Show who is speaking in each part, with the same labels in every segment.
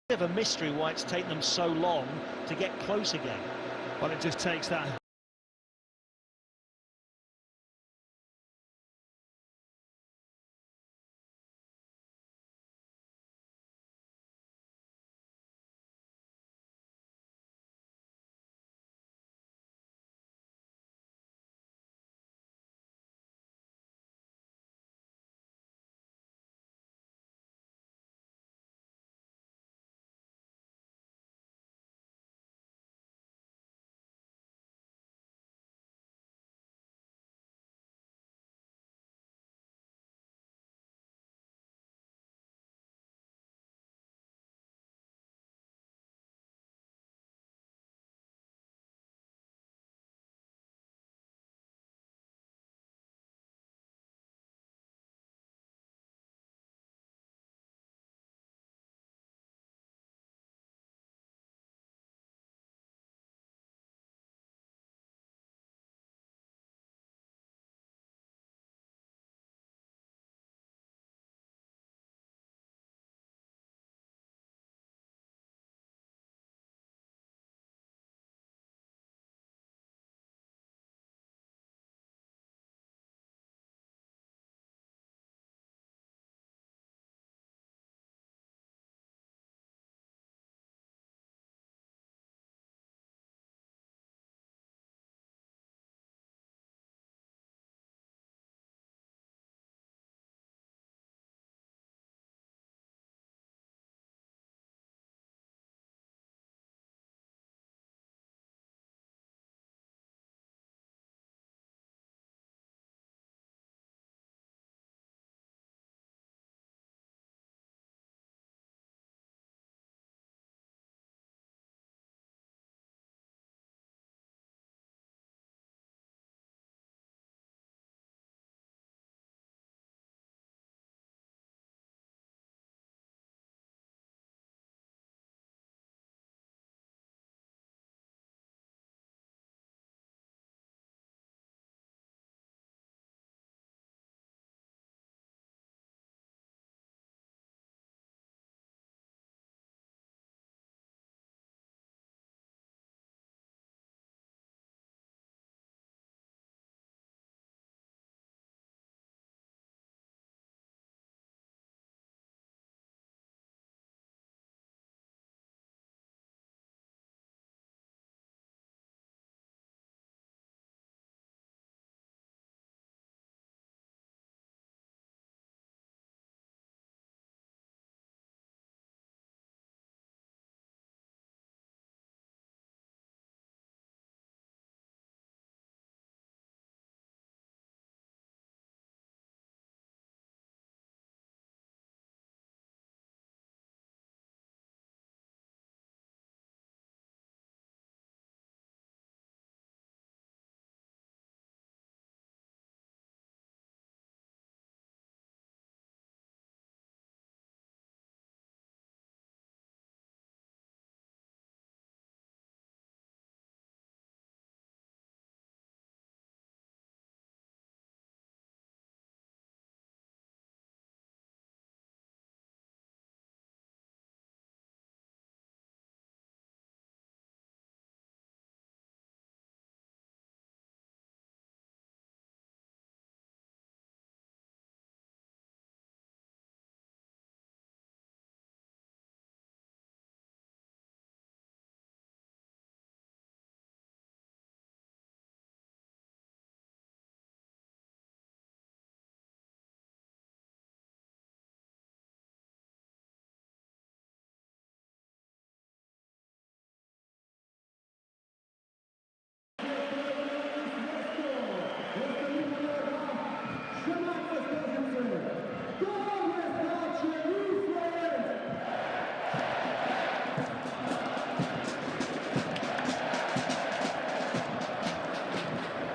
Speaker 1: Bit of a mystery why it's taken them so long to get close again.
Speaker 2: Well, it just takes that.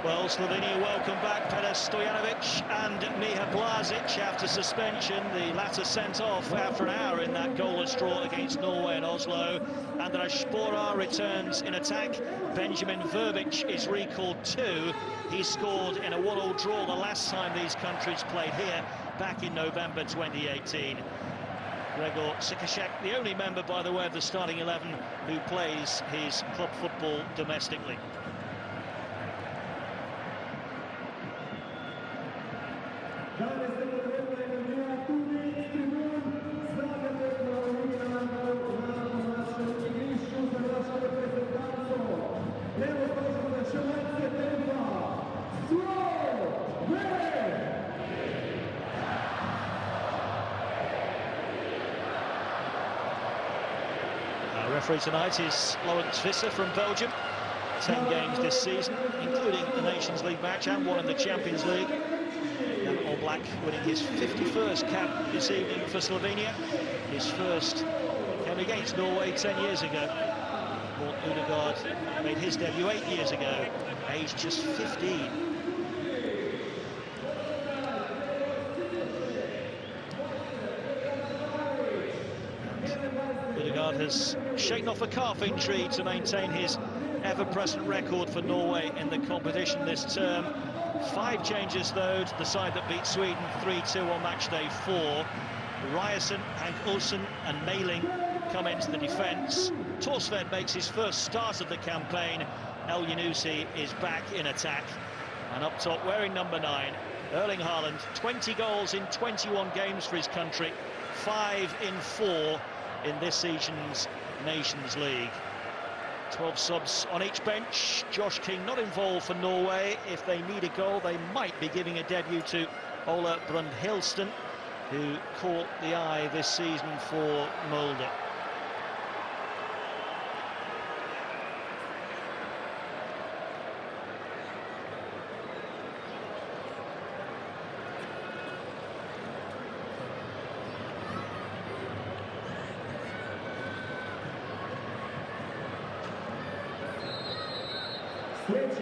Speaker 1: Well, Slovenia welcome back Petar Stojanovic and Miha Blažić after suspension. The latter sent off after an hour in that goalless draw against Norway in Oslo. Andras Špora returns in attack. Benjamin Verbic is recalled too. He scored in a 1-1 draw the last time these countries played here back in November 2018. Gregor Sikaszek, the only member, by the way, of the starting 11 who plays his club football domestically. Referee tonight is Lawrence Visser from Belgium. 10 games this season, including the Nations League match and one in the Champions League. And All Black winning his 51st cap this evening for Slovenia. His first came against Norway 10 years ago. Morten Ødegaard made his debut 8 years ago, aged just 15. Ødegaard has shaken off a calf injury to maintain his ever-present record for Norway in the competition this term. 5 changes, though, to the side that beat Sweden 3-2 on match day 4. Ryerson, Hank Olsen and Mailing come into the defence. Torsved makes his first start of the campaign. El Yunusi is back in attack. And up top, wearing number 9, Erling Haaland. 20 goals in 21 games for his country. 5 in 4 in this season's Nations League. 12 subs on each bench. Josh King not involved for Norway. If they need a goal, they might be giving a debut to Ola Brundhilsten, who caught the eye this season for Molde.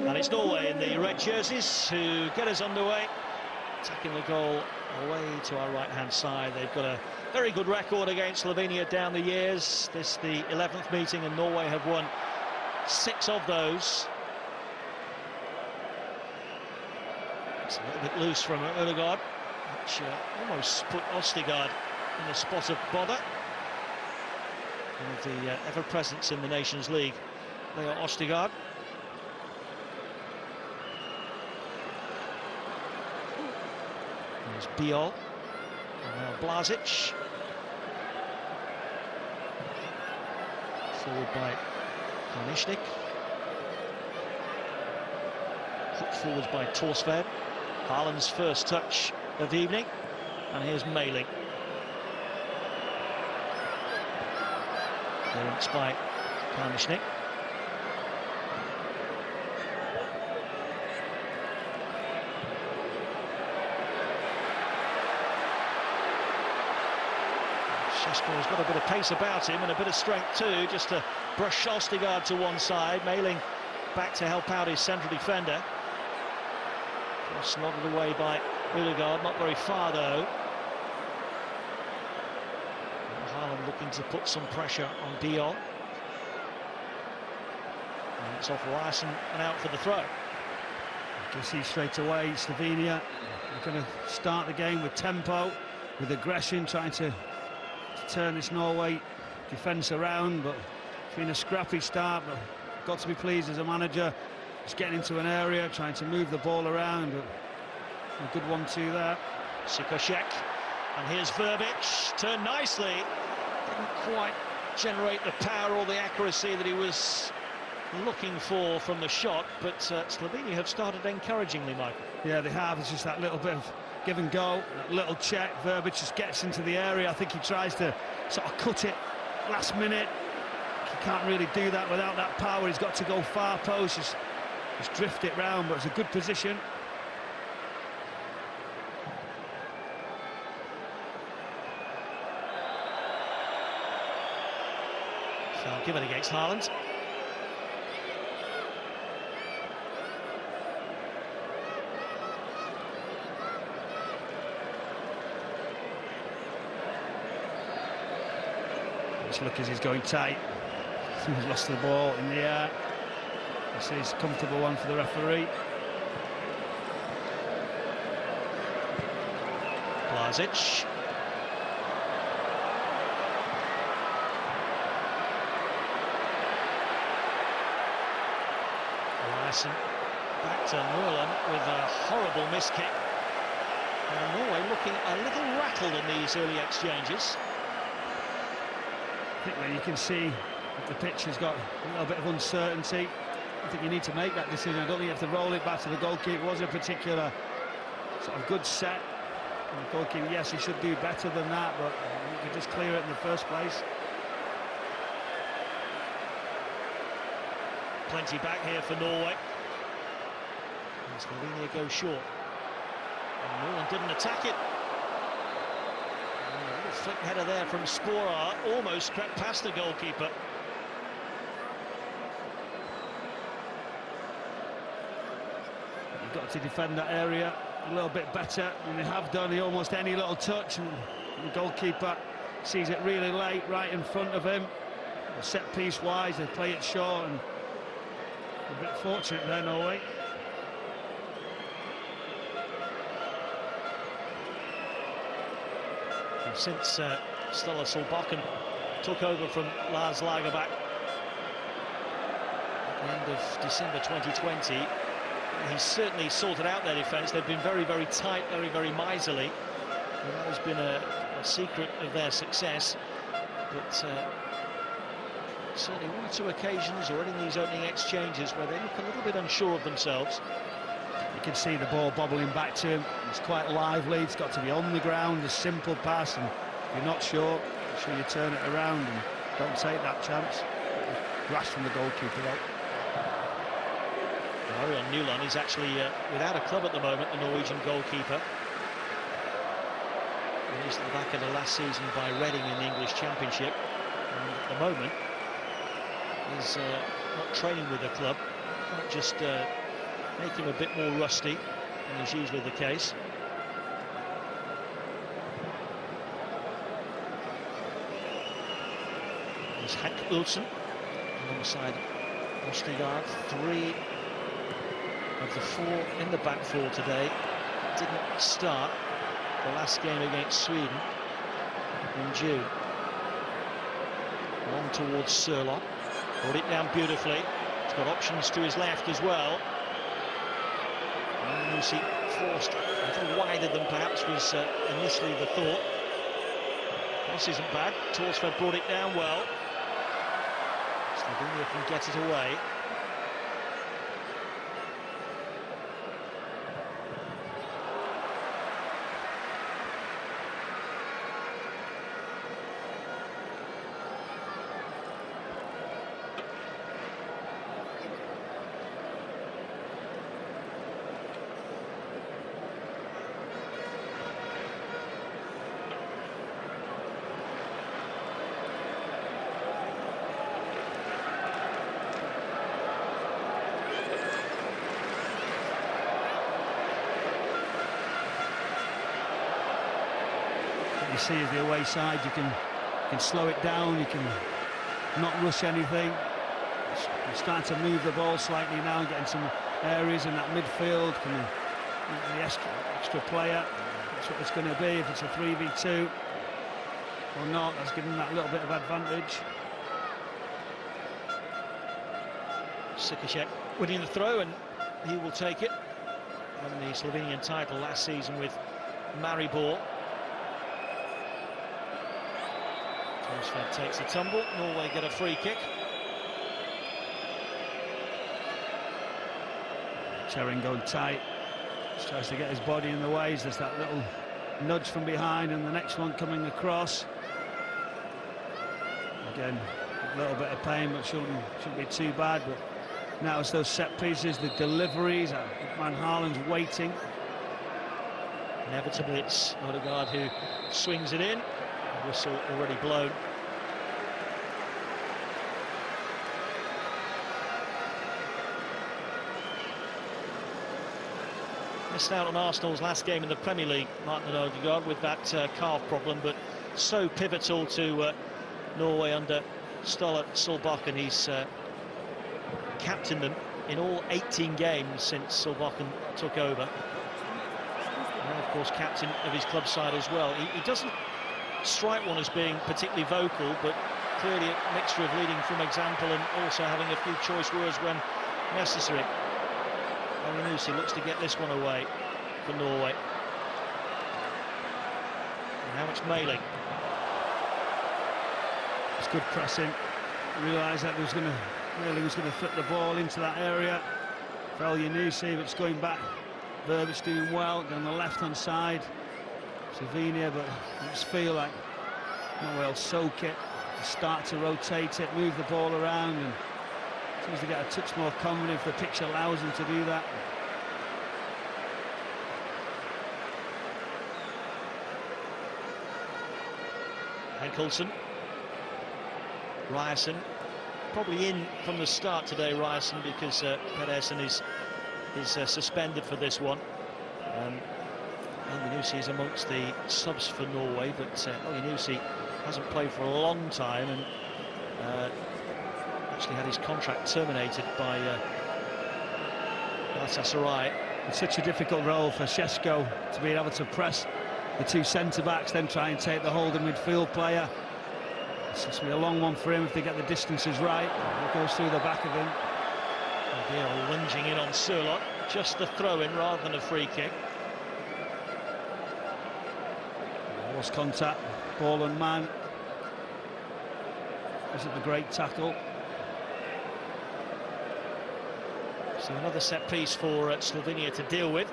Speaker 1: And it's Norway in the red jerseys who get us underway, attacking the goal away to our right-hand side. They've got a very good record against Slovenia down the years. This the 11th meeting, and Norway have won 6 of those. It's a little bit loose from Ødegaard, which almost put Østigard in the spot of bother. One of the ever-presents in the Nations League, Leo Østigard. There's Biol, and now Blažič. Forward by Karnišnik. Hooked forwards by Torsved. Haaland's first touch of the evening, and here's Mailing. Clearance by Karnišnik. Shesko's got a bit of pace about him and a bit of strength too, just to brush Østigard to one side. Mailing back to help out his central defender. Cross nodded away by Ødegaard, not very far though. Haaland looking to put some pressure on Biol. And it's off Ryerson and out for the throw.
Speaker 2: You can see straight away Slovenia are going to start the game with tempo, with aggression, trying to turn this Norway defence around. But it's been a scrappy start, but got to be pleased as a manager. Just getting into an area, trying to move the ball around. But a good 1-2 there.
Speaker 1: Sikaszek, and here's Verbic, turned nicely. Didn't quite generate the power or the accuracy that he was looking for from the shot, but Slovenia have started encouragingly, Michael.
Speaker 2: Yeah, they have. It's just that little bit of give and go, that little check. Verbic just gets into the area. I think he tries to sort of cut it last minute. He can't really do that without that power. He's got to go far post, just drift it round, but it's a good position.
Speaker 1: So I'll give it against Haaland.
Speaker 2: Just look as he's going tight. He's lost the ball in the air. This is a comfortable one for the referee.
Speaker 1: Blažič. Eliasson back to Norland with a horrible miss kick. Norway looking a little rattled in these early exchanges.
Speaker 2: I think when you can see that the pitch has got a little bit of uncertainty, I think you need to make that decision. I don't think you have to roll it back to the goalkeeper. It was a particular sort of good set. And the goalkeeper, yes, he should do better than that, but you could just clear it in the first place.
Speaker 1: Plenty back here for Norway. And Slovenia goes short. And Norland didn't attack it. And a little flick header there from Sporar, almost crept past the goalkeeper.
Speaker 2: You've got to defend that area a little bit better than they have done. Almost any little touch, and the goalkeeper sees it really late, right in front of him. Set piece wise, they play it short, and a bit fortunate there, Norway.
Speaker 1: And since Stella Solbakken took over from Lars Lagerbäck at the end of December 2020, he's certainly sorted out their defence. They've been very, very tight, very, very miserly. And that has been a secret of their success. But certainly one or two occasions already in these opening exchanges where they look a little bit unsure of themselves.
Speaker 2: You can see the ball bobbling back to him. It's quite lively. It's got to be on the ground, a simple pass, and if you're not sure, make sure you turn it around and don't take that chance. Rash from the goalkeeper out.
Speaker 1: Arion Nuland is actually without a club at the moment, the Norwegian goalkeeper. Released at the back of the last season by Reading in the English Championship. And at the moment, he's not training with the club. Might just make him a bit more rusty than is usually the case. There's Hank Ulsen alongside Ostergaard. 3 of the 4 in the back 4 today didn't start the last game against Sweden in June. Long towards Sørloth. Brought it down beautifully. He's got options to his left as well. And Lucy forced a little wider than perhaps was initially the thought. Cross isn't bad. Torsfeld brought it down well. Slovenia can get it away.
Speaker 2: You see as the away side, you can slow it down, you can not rush anything. You start to move the ball slightly now and get in some areas in that midfield. Can the extra player, that's what it's going to be. If it's a 3v2 or not, that's giving that little bit of advantage.
Speaker 1: Sikacek winning the throw, and he will take it. Won the Slovenian title last season with Maribor. Torsfeld takes a tumble. Norway get a free kick.
Speaker 2: Chering going tight. Just tries to get his body in the way. There's that little nudge from behind, and the next one coming across. Again, a little bit of pain, but shouldn't be too bad. But now it's those set pieces, the deliveries. Van Haalen's waiting.
Speaker 1: Inevitably, it's Odegaard who swings it in. Whistle already blown. Missed out on Arsenal's last game in the Premier League, Martin Odegaard, with that calf problem, but so pivotal to Norway under Ståle Solbakken. He's captained them in all 18 games since Solbakken took over. And of course, captain of his club side as well. He doesn't strike one as being particularly vocal, but clearly a mixture of leading from example and also having a few choice words when necessary. Elinusi looks to get this one away for Norway. And how much Mailing?
Speaker 2: It's good pressing. Realised that Mailing was going to flip the ball into that area. For Elinusi, but it's going back. Verbic doing well on the left-hand side. Slovenia, but I just feel like Norway will soak it, just start to rotate it, move the ball around, and seems to get a touch more confident if the pitch allows them to do that.
Speaker 1: Hankelson, Ryerson, probably in from the start today, Ryerson, because Pedersen is suspended for this one. Elinusi is amongst the subs for Norway, but Elinusi hasn't played for a long time and actually had his contract terminated by Galatasaray.
Speaker 2: It's such a difficult role for Šeško to be able to press the two centre-backs, then try and take the holding midfield player. It's going to be a long one for him if they get the distances right. It goes through the back of him.
Speaker 1: Biel lunging in on Surlot, just the throw-in rather than a free kick.
Speaker 2: Lost contact, ball and man. Isn't a great tackle.
Speaker 1: So another set piece for Slovenia to deal with.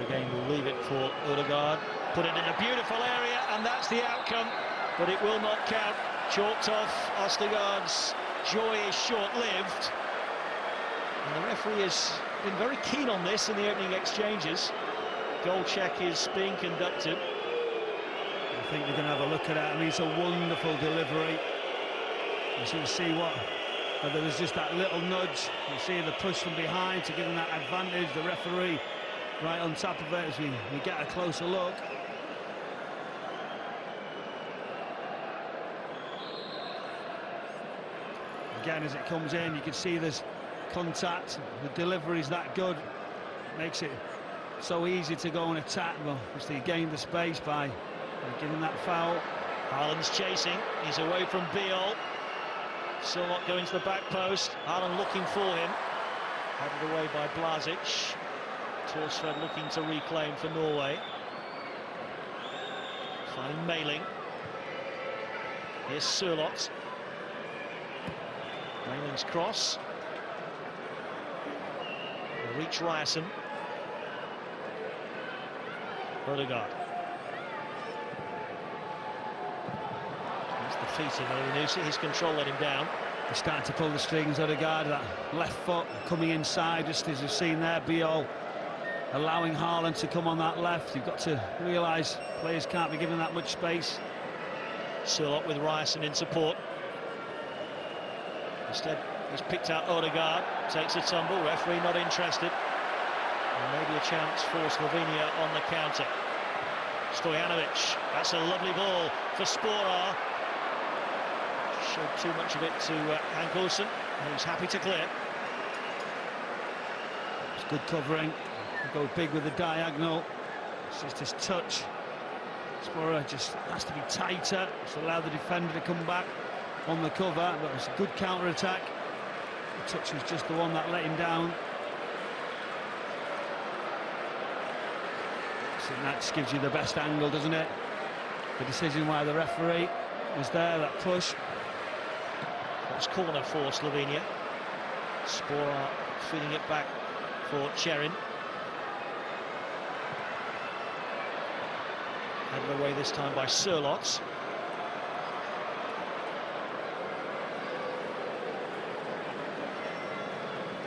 Speaker 1: Again, we'll leave it for Odegaard. Put it in a beautiful area, and that's the outcome. But it will not count. Chalked off. Ostergaard's joy is short-lived. And the referee has been very keen on this in the opening exchanges. Goal check is being conducted.
Speaker 2: I think they're going to have a look at that. I mean, it's a wonderful delivery. You should see whether there's just that little nudge. You see the push from behind to give them that advantage. The referee right on top of it as we get a closer look. Again, as it comes in, you can see there's contact. The delivery's that good. It makes it so easy to go and attack. Well, obviously he gained the space by giving that foul.
Speaker 1: Haaland's chasing. He's away from Biel. Surlot going to the back post. Haaland looking for him. Headed away by Blažič. Torsford looking to reclaim for Norway. Finding Mailing. Here's Surlot. Mailing's cross. Will reach Ryerson. Odegaard. That's the feet of Elinusi. His control let him down.
Speaker 2: He's starting to pull the strings, Odegaard. That left foot coming inside, just as you've seen there. Biel allowing Haaland to come on that left. You've got to realise players can't be given that much space.
Speaker 1: Surlot with Ryerson in support. Instead, he's picked out Odegaard, takes a tumble, referee not interested. And maybe a chance for Slovenia on the counter. Stojanovic, that's a lovely ball for Sporar. Showed too much of it to Hankelson, and he's happy to clear.
Speaker 2: It's good covering. Go big with the diagonal. It's just his touch. Sporar just has to be tighter to allow the defender to come back on the cover, but it's a good counter-attack. The touch was just the one that let him down. So that just gives you the best angle, doesn't it? The decision why the referee was there, that push.
Speaker 1: That's corner for Slovenia. Sporar feeding it back for Cherin. Headed away this time by Surlot.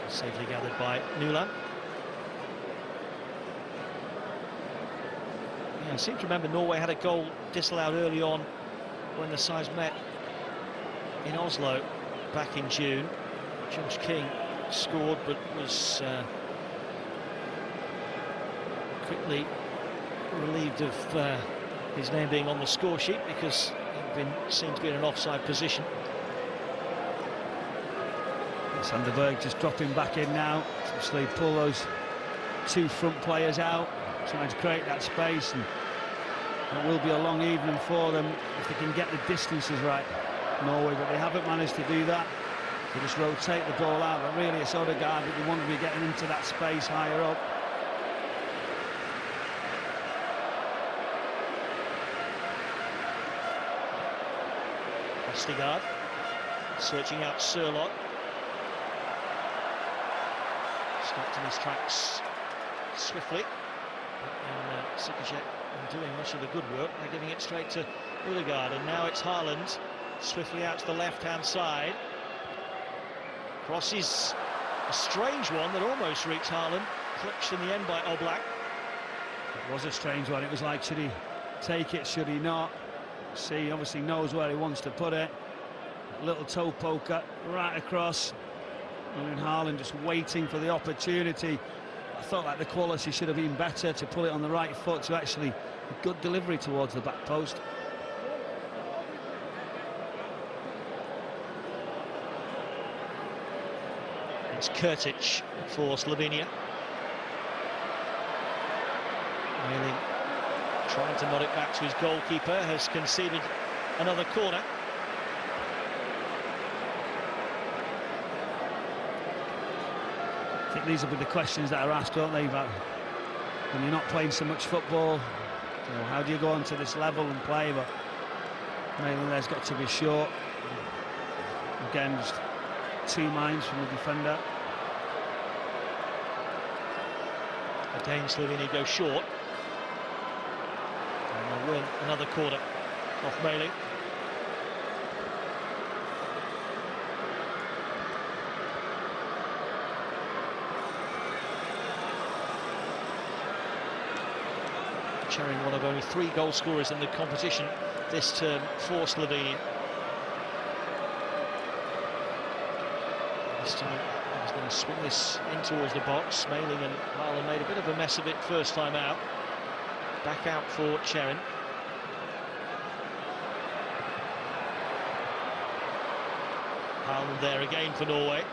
Speaker 1: Safely gathered by Nuland. Yeah, I seem to remember Norway had a goal disallowed early on when the sides met in Oslo back in June. Josh King scored but was quickly relieved of his name being on the score sheet because he'd been seen to be in an offside position.
Speaker 2: Sanderberg just dropping back in now. Obviously pull those two front players out. trying to create that space, and it will be a long evening for them if they can get the distances right, Norway, but they haven't managed to do that. They just rotate the ball out, but really it's Odegaard that you want to be getting into that space higher up.
Speaker 1: Odegaard searching out Sørloth. Stopped in his tracks swiftly. And Sikacek doing much of the good work. They're giving it straight to Odegaard, and now it's Haaland swiftly out to the left-hand side. Crosses a strange one that almost reached Haaland, clutched in the end by Oblak.
Speaker 2: It was a strange one. It was like, should he take it, should he not? See, obviously knows where he wants to put it. Little toe poker right across, and then Haaland just waiting for the opportunity. I thought like the quality should have been better to pull it on the right foot, to actually a good delivery towards the back post.
Speaker 1: It's Kurtic for Slovenia. ELIN trying to nod it back to his goalkeeper, has conceded another corner.
Speaker 2: I think these will be the questions that are asked, won't they, about when you're not playing so much football, you know, how do you go onto this level and play? But maybe there's got to be short. Again, just 2 minds from the defender.
Speaker 1: Again, Slovenia go short. And they'll win another corner off Mailing. Čerin, one of only 3 goal scorers in the competition this term for Slovenia. This time he's going to swing this in towards the box. Mailing and Haaland made a bit of a mess of it first time out. Back out for Čerin. Haaland there again for Norway.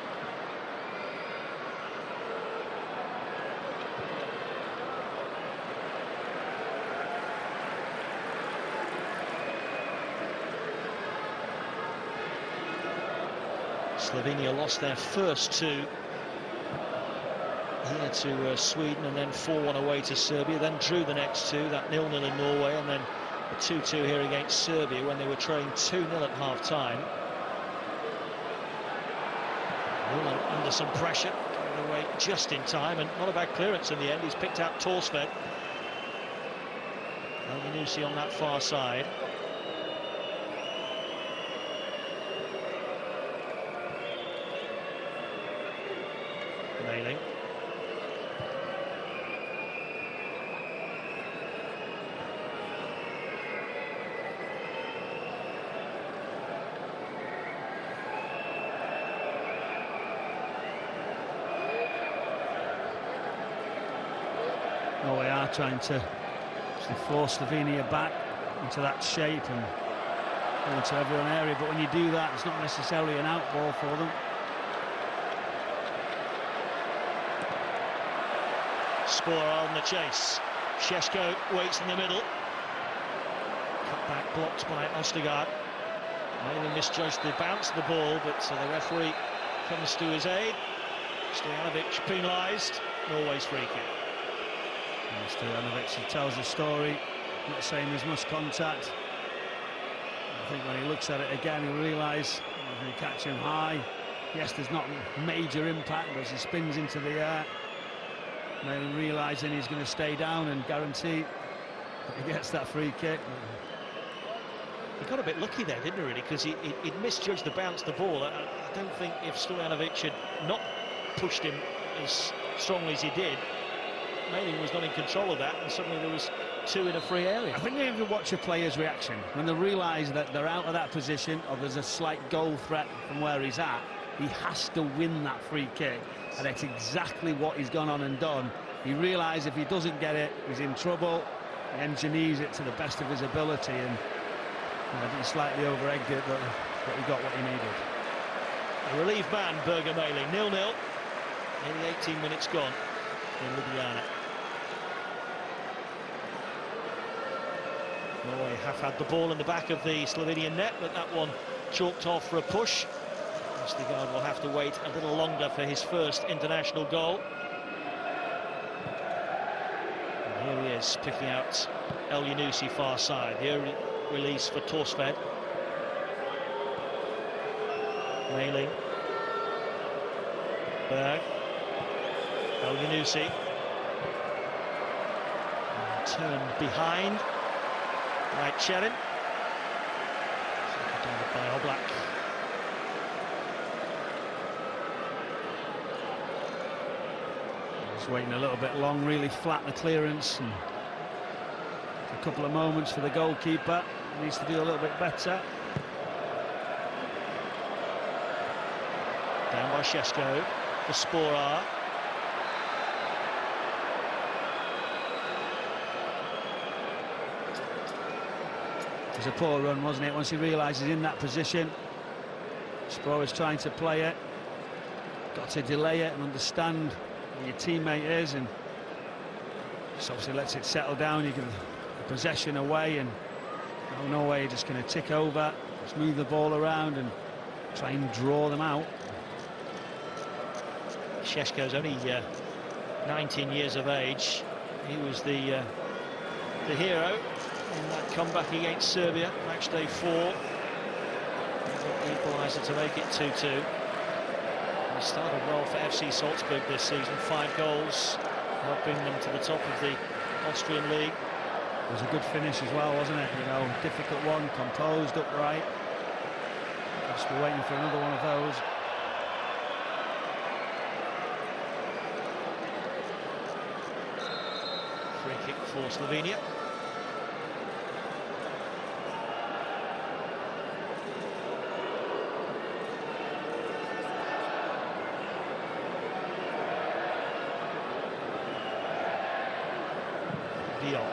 Speaker 1: Slovenia lost their first 2 here to Sweden, and then 4-1 away to Serbia, then drew the next 2, that 0-0 in Norway, and then a 2-2 here against Serbia when they were trailing 2-0 at half-time. Milan under some pressure, getting away just in time, and not a bad clearance in the end. He's picked out Torsved. Elminusi on that far side. Mailing.
Speaker 2: Norway are trying to force Slovenia back into that shape and go into every one area, but when you do that, it's not necessarily an out ball for them.
Speaker 1: Scorer on the chase. Šeško waits in the middle. Cut back blocked by Odegaard. Mailing misjudged the bounce of the ball, but the referee comes to his aid. Stojanovic penalised. Norway's free kick.
Speaker 2: Stojanovic tells the story, not saying there's much contact. I think when he looks at it again, he'll realise he's going to catch him high. Yes, there's not major impact, but as he spins into the air, Mailing realising he's going to stay down and guarantee that he gets that free kick.
Speaker 1: He got a bit lucky there, didn't he, really, because he'd misjudged the bounce of the ball. I don't think if Stojanovic had not pushed him as strongly as he did, Mailing was not in control of that, and suddenly there was 2 in a free area.
Speaker 2: I think you have to watch a player's reaction. When they realise that they're out of that position, or there's a slight goal threat from where he's at, he has to win that free kick, and that's exactly what he's gone on and done. He realised if he doesn't get it, he's in trouble. He engineers it to the best of his ability, and I think he slightly over-egged it, but he got what he needed.
Speaker 1: A relief man, Birger Mailing. 0-0. Nearly 18 minutes gone in Ljubljana. Norway have had the ball in the back of the Slovenian net, but that one chalked off for a push. Vestergaard will have to wait a little longer for his first international goal. And here he is, picking out El far side. Here release for Torsved. Mailing. Berg. El turned behind. Right, Cherin. Seconded by Oblak.
Speaker 2: He's waiting a little bit long, really flat the clearance. And a couple of moments for the goalkeeper. He needs to do a little bit better.
Speaker 1: Down by Šeško for Sporar.
Speaker 2: It was a poor run, wasn't it? Once he realises in that position, Sporar is trying to play it. Got to delay it and understand where your teammate is, and just obviously lets it settle down. You give the possession away, and no way you're just going to tick over, just move the ball around and try and draw them out.
Speaker 1: Šeško's only 19 years of age. He was the hero in that comeback against Serbia, match day 4. The equaliser to make it 2-2. He started well for FC Salzburg this season, 5 goals, helping them to the top of the Austrian league.
Speaker 2: It was a good finish as well, wasn't it? You know, difficult one, composed, upright. Just be waiting for another one of those.
Speaker 1: Free kick for Slovenia. Dion.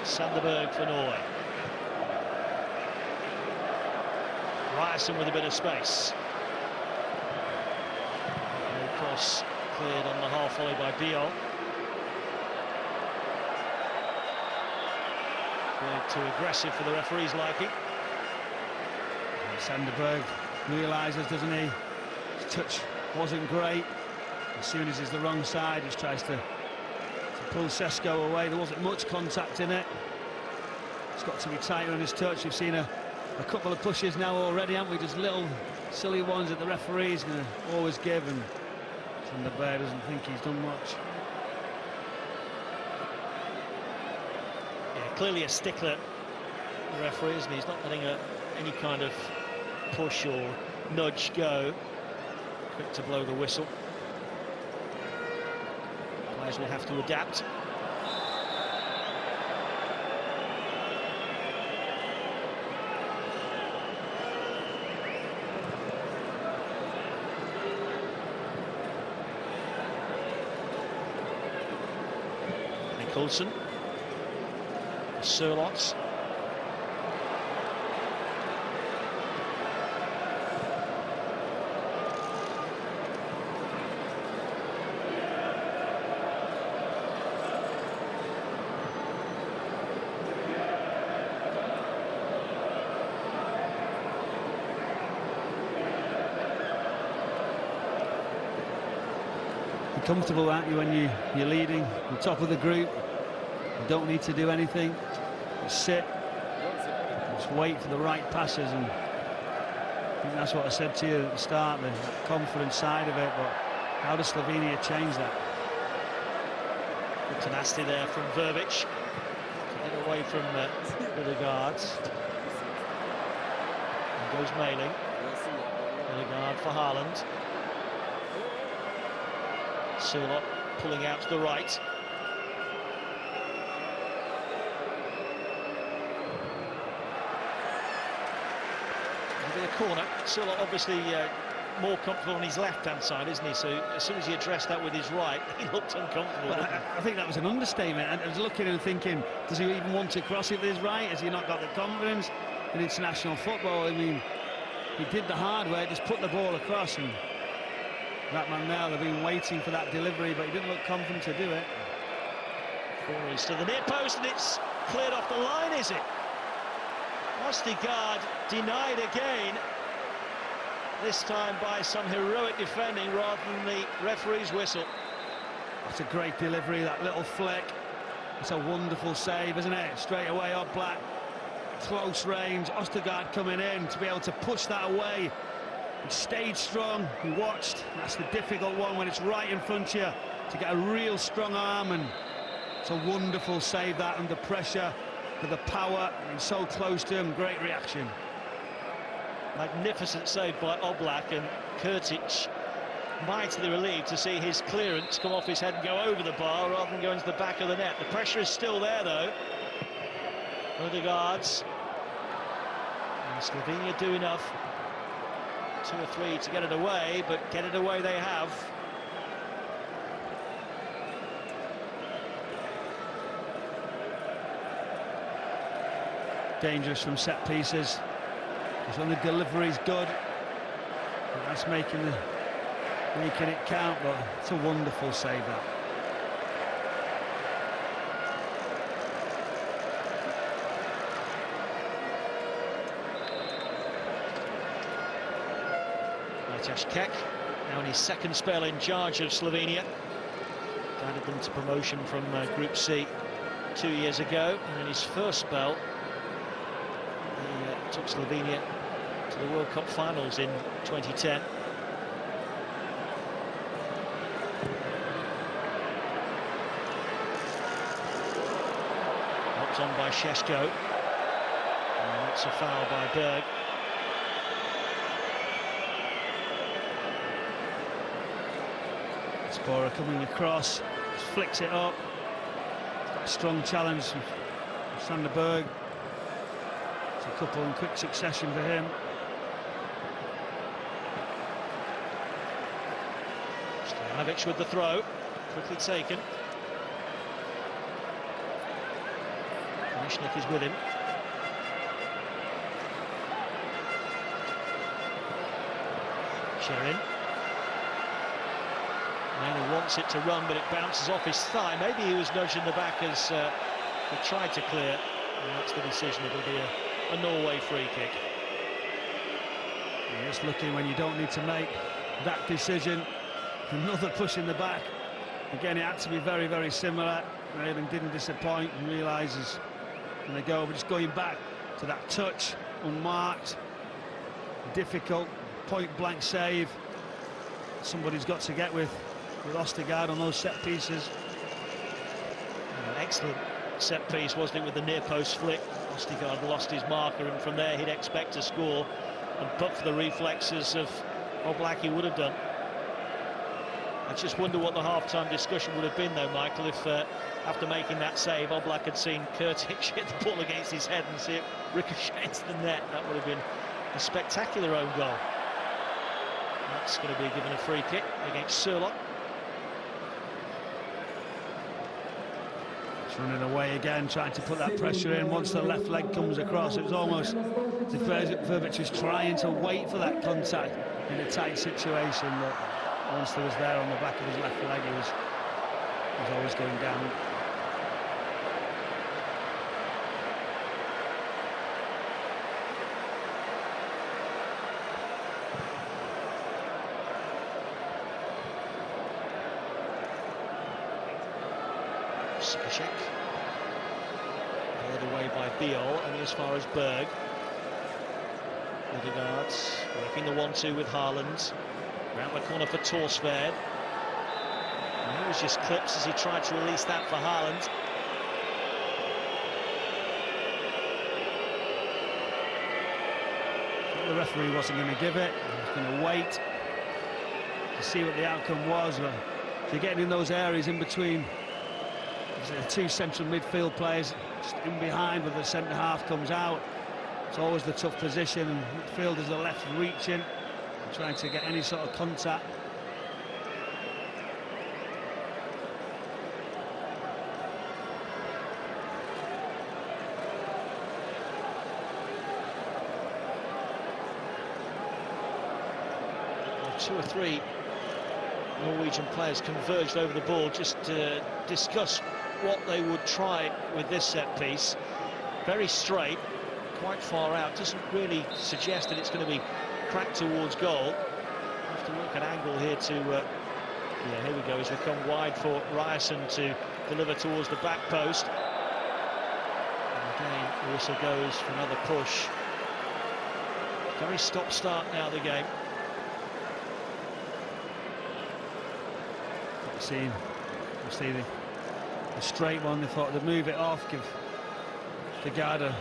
Speaker 1: Sanderberg for Norway. Ryerson with a bit of space. No cross cleared on the half volley by Dion. Too aggressive for the referee's liking.
Speaker 2: And Sanderberg realises, doesn't he? His touch wasn't great. As soon as he's the wrong side, he tries to pull Šeško away. There wasn't much contact in it. He's got to be tighter on his touch. We've seen a couple of pushes now already, haven't we? Just little silly ones that the referee's going to always give, and Sanderberg doesn't think he's done much.
Speaker 1: Clearly a stickler, the referee, isn't he? He's not letting any kind of push or nudge go. Quick to blow the whistle. Players will have to adapt. Nicholson. Sørloth.
Speaker 2: You're comfortable, aren't you, when you're leading the top of the group? You don't need to do anything. Just sit, just wait for the right passes, and I think that's what I said to you at the start, the confidence side of it. But how does Slovenia change that?
Speaker 1: Good tenacity there from Verbic. Get away from Vestergaard. And goes Mailing. Vestergaard for Haaland. Sørloth pulling out to the right. A corner. Sørloth obviously more comfortable on his left-hand side, isn't he? So as soon as he addressed that with his right, he looked uncomfortable.
Speaker 2: Well, I think that was an understatement. I was looking and thinking, does he even want to cross it with his right? Has he not got the confidence in international football? I mean, he did the hard way, just put the ball across, and that man now, they've been waiting for that delivery, but he didn't look confident to do it.
Speaker 1: Corners to the near post, and it's cleared off the line, is it? Ostergaard denied again, this time by some heroic defending rather than the referee's whistle.
Speaker 2: That's a great delivery, that little flick. It's a wonderful save, isn't it? Straight away, Oblak, close range, Ostergaard coming in to be able to push that away. He stayed strong, he watched. That's the difficult one when it's right in front of you, to get a real strong arm, and it's a wonderful save that under pressure with the power, and so close to him. Great reaction.
Speaker 1: Magnificent save by Oblak, and Kurtic mightily relieved to see his clearance come off his head and go over the bar rather than go into the back of the net. The pressure is still there though. Odegaard's, and Slovenia do enough, 2 or 3 to get it away, but get it away they have.
Speaker 2: Dangerous from set pieces, because when the delivery's good, that's making it count. But it's a wonderful save that.
Speaker 1: Kek, now in his second spell in charge of Slovenia, guided them to promotion from Group C 2 years ago, and in his first spell he took Slovenia to the World Cup finals in 2010. Knocked on by Šeško, and that's a foul by Berg.
Speaker 2: Bora coming across, just flicks it up. Got a strong challenge from Sander Berg. It's a couple in quick succession for him.
Speaker 1: Stojanovic with the throw, quickly taken. Konishnik is with him. Sherin. He wants it to run, but it bounces off his thigh. Maybe he was nudging the back as he tried to clear, and that's the decision. It'll be a Norway free kick.
Speaker 2: You're just looking when you don't need to make that decision. Another push in the back. Again, it had to be very, very similar. ELIN didn't disappoint and realises when they go, but just going back to that touch, unmarked, difficult, point-blank save. Somebody's got to get with Ostergaard on those set pieces.
Speaker 1: An excellent set piece, wasn't it, with the near post flick. Ostergaard lost his marker, and from there he'd expect to score, and but for the reflexes of Oblak he would have done. I just wonder what the half-time discussion would have been though, Michael, if after making that save Oblak had seen Kurtic hit the ball against his head and see it ricochet into the net. That would have been a spectacular own goal. That's going to be given a free kick against Sørloth.
Speaker 2: Running away again, trying to put that pressure in. Once the left leg comes across, it was almost as if Verbic was trying to wait for that contact in a tight situation, but once there was there on the back of his left leg, he was always going down.
Speaker 1: Sikacek, led away by Biol, only as far as Berg. Odegaard's working the 1-2 with Haaland. Round the corner for Torsved. And he was just clipped as he tried to release that for Haaland.
Speaker 2: The referee wasn't going to give it. He was going to wait to see what the outcome was. But if you're getting in those areas in between the two central midfield players, just in behind where the centre half comes out, it's always the tough position, and midfielders are left reaching. trying to get any sort of contact.
Speaker 1: Two or three Norwegian players converged over the ball just to discuss what they would try with this set piece. Very straight, quite far out, doesn't really suggest that it's going to be cracked towards goal. Have to work an angle here to yeah, here we go, as they come wide for Ryerson to deliver towards the back post. And again, the whistle goes for another push. Very stop-start now, the game.
Speaker 2: See the straight one. They thought they'd move it off, give the guard a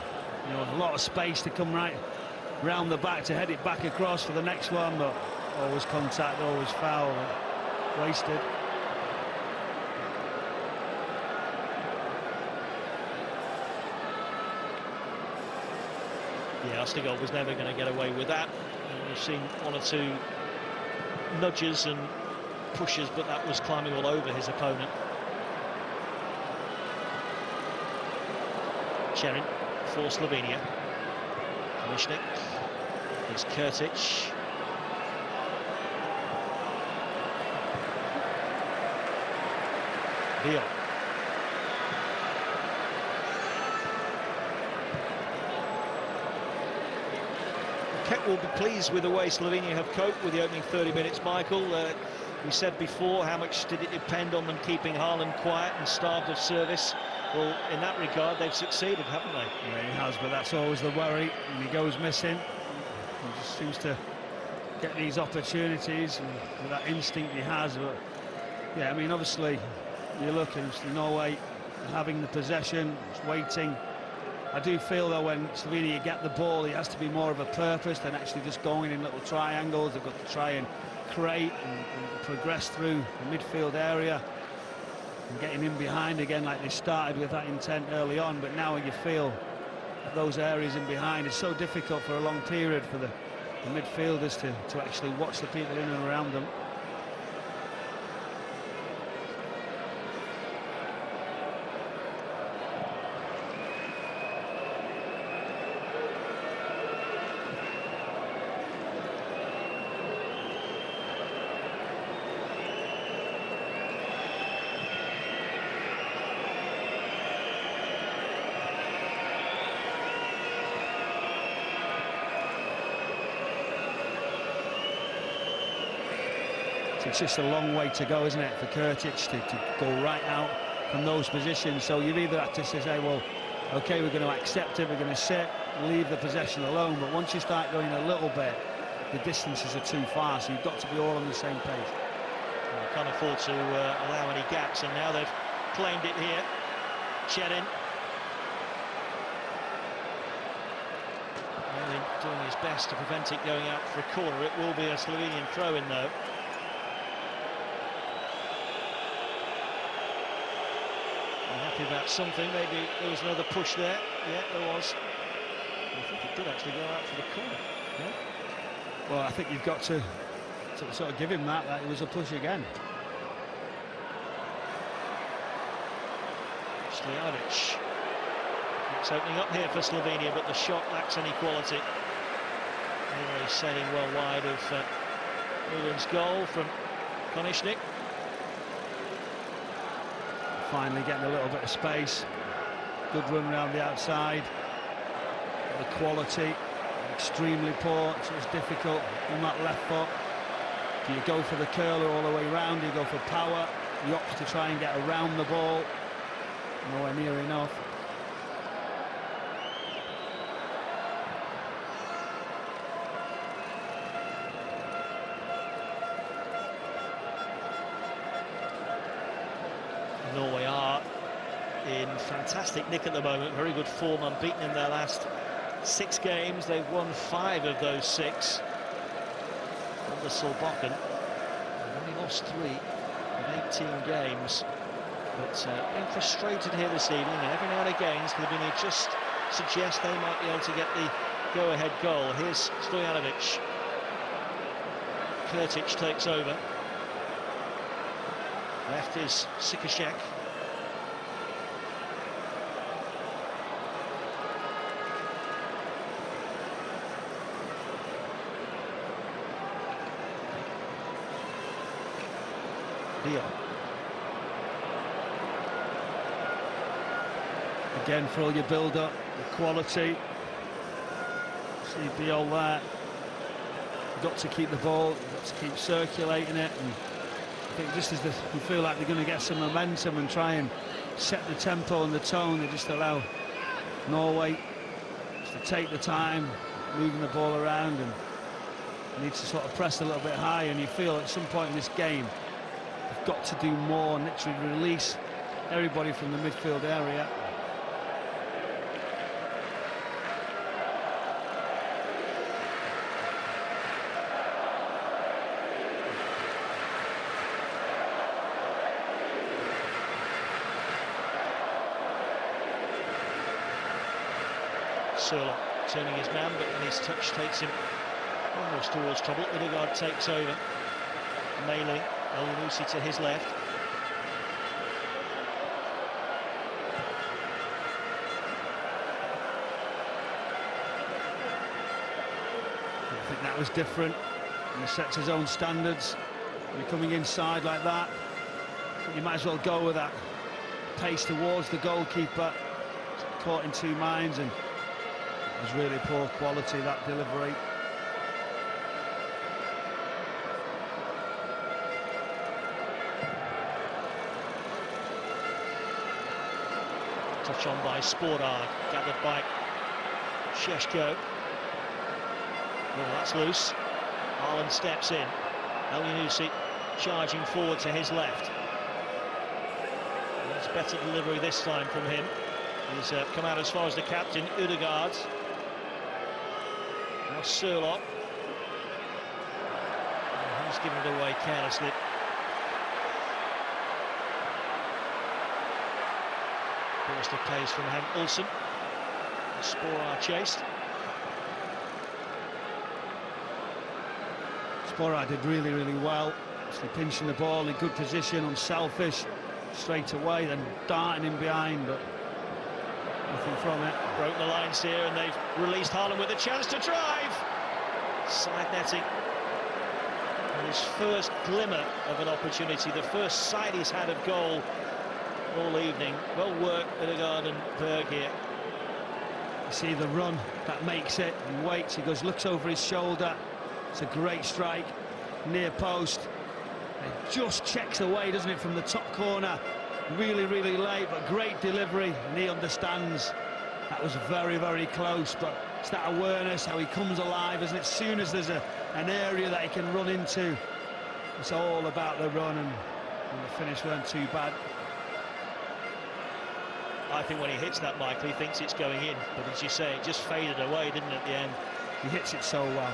Speaker 2: lot of space to come right round the back to head it back across for the next one, but always contact, always foul, wasted.
Speaker 1: Yeah, Ostigov was never going to get away with that. And we've seen one or two nudges and pushes, but that was climbing all over his opponent. Cherin for Slovenia. Komishnik. Here's Kurtic. Viol. Kep will be pleased with the way Slovenia have coped with the opening 30 minutes, Michael. We said before, how much did it depend on them keeping Haaland quiet and starved of service? Well, in that regard, they've succeeded, haven't they?
Speaker 2: Yeah, he has, but that's always the worry. When he goes missing, he just seems to get these opportunities and with that instinct he has. But yeah, I mean, obviously, you look and Norway having the possession, just waiting. I do feel, though, when Slovenia get the ball, it has to be more of a purpose than actually just going in little triangles. They've got to try and create and progress through the midfield area and getting in behind again, like they started with that intent early on. But now you feel that those areas in behind, it's so difficult for a long period for the midfielders to actually watch the people in and around them. It's just a long way to go, isn't it, for Kurtic to go right out from those positions. So you've either had to say, well, OK, we're going to accept it, we're going to sit, leave the possession alone. But once you start going a little bit, the distances are too far, so you've got to be all on the same pace.
Speaker 1: Well, they can't afford to allow any gaps, and now they've claimed it here. Cherin. Really doing his best to prevent it going out for a corner. It will be a Slovenian throw-in, though. About something, maybe there was another push there. Yeah, there was. I think it did actually go out for the corner. Yeah.
Speaker 2: Well, I think you've got to sort of give him that it was a push again.
Speaker 1: Stojanovic. It's opening up here for Slovenia, but the shot lacks any quality. Anyway, sailing well wide of England's goal from Komishnik.
Speaker 2: Finally getting a little bit of space. Good run around the outside. The quality extremely poor, so it's difficult on that left foot. Do you go for the curler all the way round? Do you go for power? He opts to try and get around the ball. Nowhere near enough.
Speaker 1: Norway are in fantastic nick at the moment, very good form, unbeaten in their last 6 games. They've won 5 of those 6 under Solbakken. They've only lost 3 of 18 games, but being frustrated here this evening, and every now and again Slovenia just suggest they might be able to get the go-ahead goal. Here's Stojanovic. Kurtic takes over. Left is Sikashek. Dion.
Speaker 2: Again, for all your build-up, the quality. See Dion there. You've got to keep the ball, you've got to keep circulating it, and I think just as you feel like they're going to get some momentum and try and set the tempo and the tone, they just allow Norway to take the time, moving the ball around, and needs to sort of press a little bit higher, and you feel at some point in this game you've got to do more and literally release everybody from the midfield area.
Speaker 1: Sörloth turning his man, but then his touch takes him almost towards trouble. Ødegaard takes over. Mailing El-Lucy to his left.
Speaker 2: I think that was different. He sets his own standards. When you're coming inside like that, you might as well go with that pace towards the goalkeeper. Caught in two minds, and it was really poor quality, that delivery.
Speaker 1: Touch on by SCOREBOARD, gathered by Sheshko. Well, that's loose. Arlen steps in. El-Lucy charging forward to his left. That's better delivery this time from him. He's come out as far as the captain, Ødegaard. Now Sørloth. He's given it away carelessly. Burst of pace from Hank Olsen. SCOREBOARD chased.
Speaker 2: SCOREBOARD did really, really well. Actually pinching the ball in good position, unselfish, straight away, then darting in behind, but nothing from it.
Speaker 1: Broke the lines here, and they've released Haaland with a chance to drive. Side netting. And his first glimmer of an opportunity, the first sight he's had of goal all evening. Well worked, Ødegaard and Berg here.
Speaker 2: You see the run that makes it. He waits, he goes, looks over his shoulder. It's a great strike, near post. It just checks away, doesn't it, from the top corner. Really, really late, but great delivery, and he understands that was very, very close, but it's that awareness, how he comes alive, isn't it? As soon as there's an area that he can run into, it's all about the run, and the finish weren't too bad.
Speaker 1: I think when he hits that, Michael, he thinks it's going in, but as you say, it just faded away, didn't it, at the end?
Speaker 2: He hits it so well.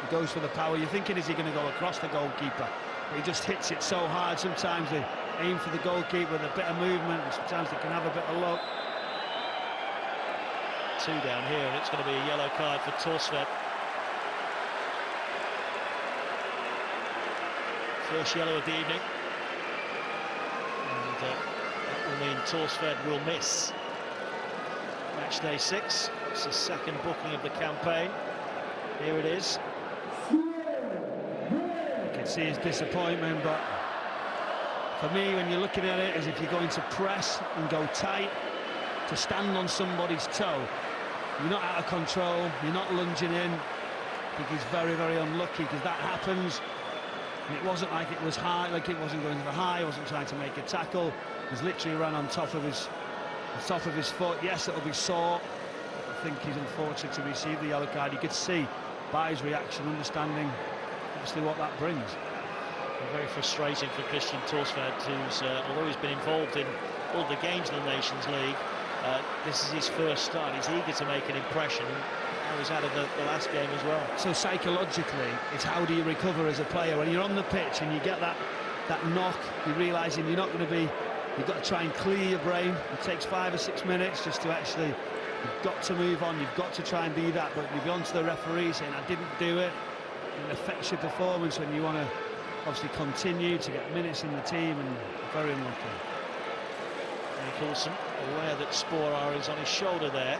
Speaker 2: He goes for the power. You're thinking, is he going to go across the goalkeeper? But he just hits it so hard. Sometimes they aim for the goalkeeper with a bit of movement, and sometimes they can have a bit of luck.
Speaker 1: Two down here, and it's going to be a yellow card for Torsved. First yellow of the evening. And that will mean Torsved will miss match day 6. It's the second booking of the campaign. Here it is.
Speaker 2: You can see his disappointment, but for me, when you're looking at it, is if you're going to press and go tight, to stand on somebody's toe, you're not out of control, you're not lunging in. I think he's very, very unlucky, because that happens. And it wasn't like it was high, like it wasn't going to the high, wasn't trying to make a tackle. He was literally ran on top of his foot. Yes, it'll be sore. I think he's unfortunate to receive the yellow card. You could see by his reaction, understanding obviously what that brings.
Speaker 1: Very frustrating for Christian Torsved, who's, although he's been involved in all the games in the Nations League, this is his first start. He's eager to make an impression. He was out of the last game as well.
Speaker 2: So psychologically, it's how do you recover as a player when you're on the pitch and you get that knock? You're realising you're not going to be. You've got to try and clear your brain. It takes 5 or 6 minutes just to actually. You've got to move on. You've got to try and do that. But you've gone to the referee saying, "I didn't do it." it affects your performance when you want to obviously continue to get minutes in the team, and very unlucky.
Speaker 1: Nicholson aware that Sporar is on his shoulder there.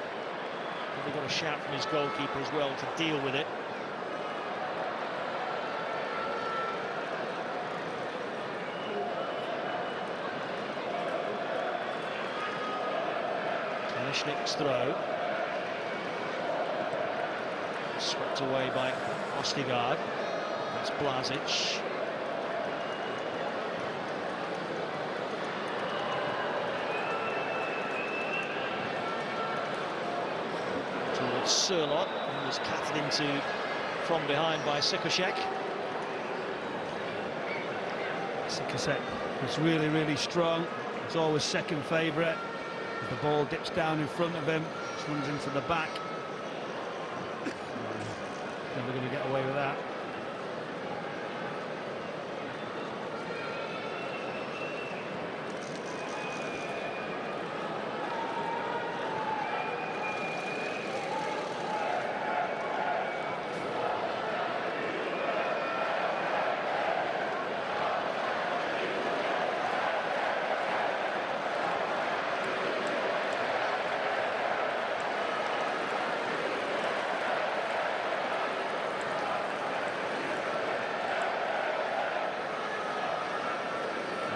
Speaker 1: Probably got a shout from his goalkeeper as well to deal with it. Kalishnik's throw. Swept away by Ostigard. That's Blazic. Towards Sørloth, who was catted into from behind by Sikosek.
Speaker 2: Sikosek was really, really strong. He's always second favourite. The ball dips down in front of him, just runs into the back. Never going to get away with that.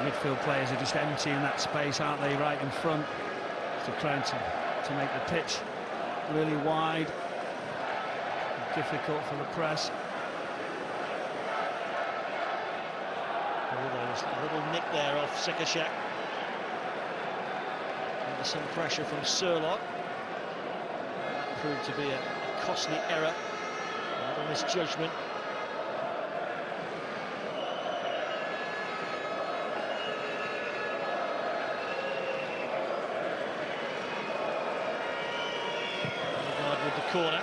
Speaker 2: Midfield players are just emptying that space, aren't they, right in front, so trying to make the pitch really wide, difficult for the press.
Speaker 1: Oh, there's a little nick there off Sikosek. Under some pressure from Sørloth. That proved to be a costly error, a misjudgment. Corner.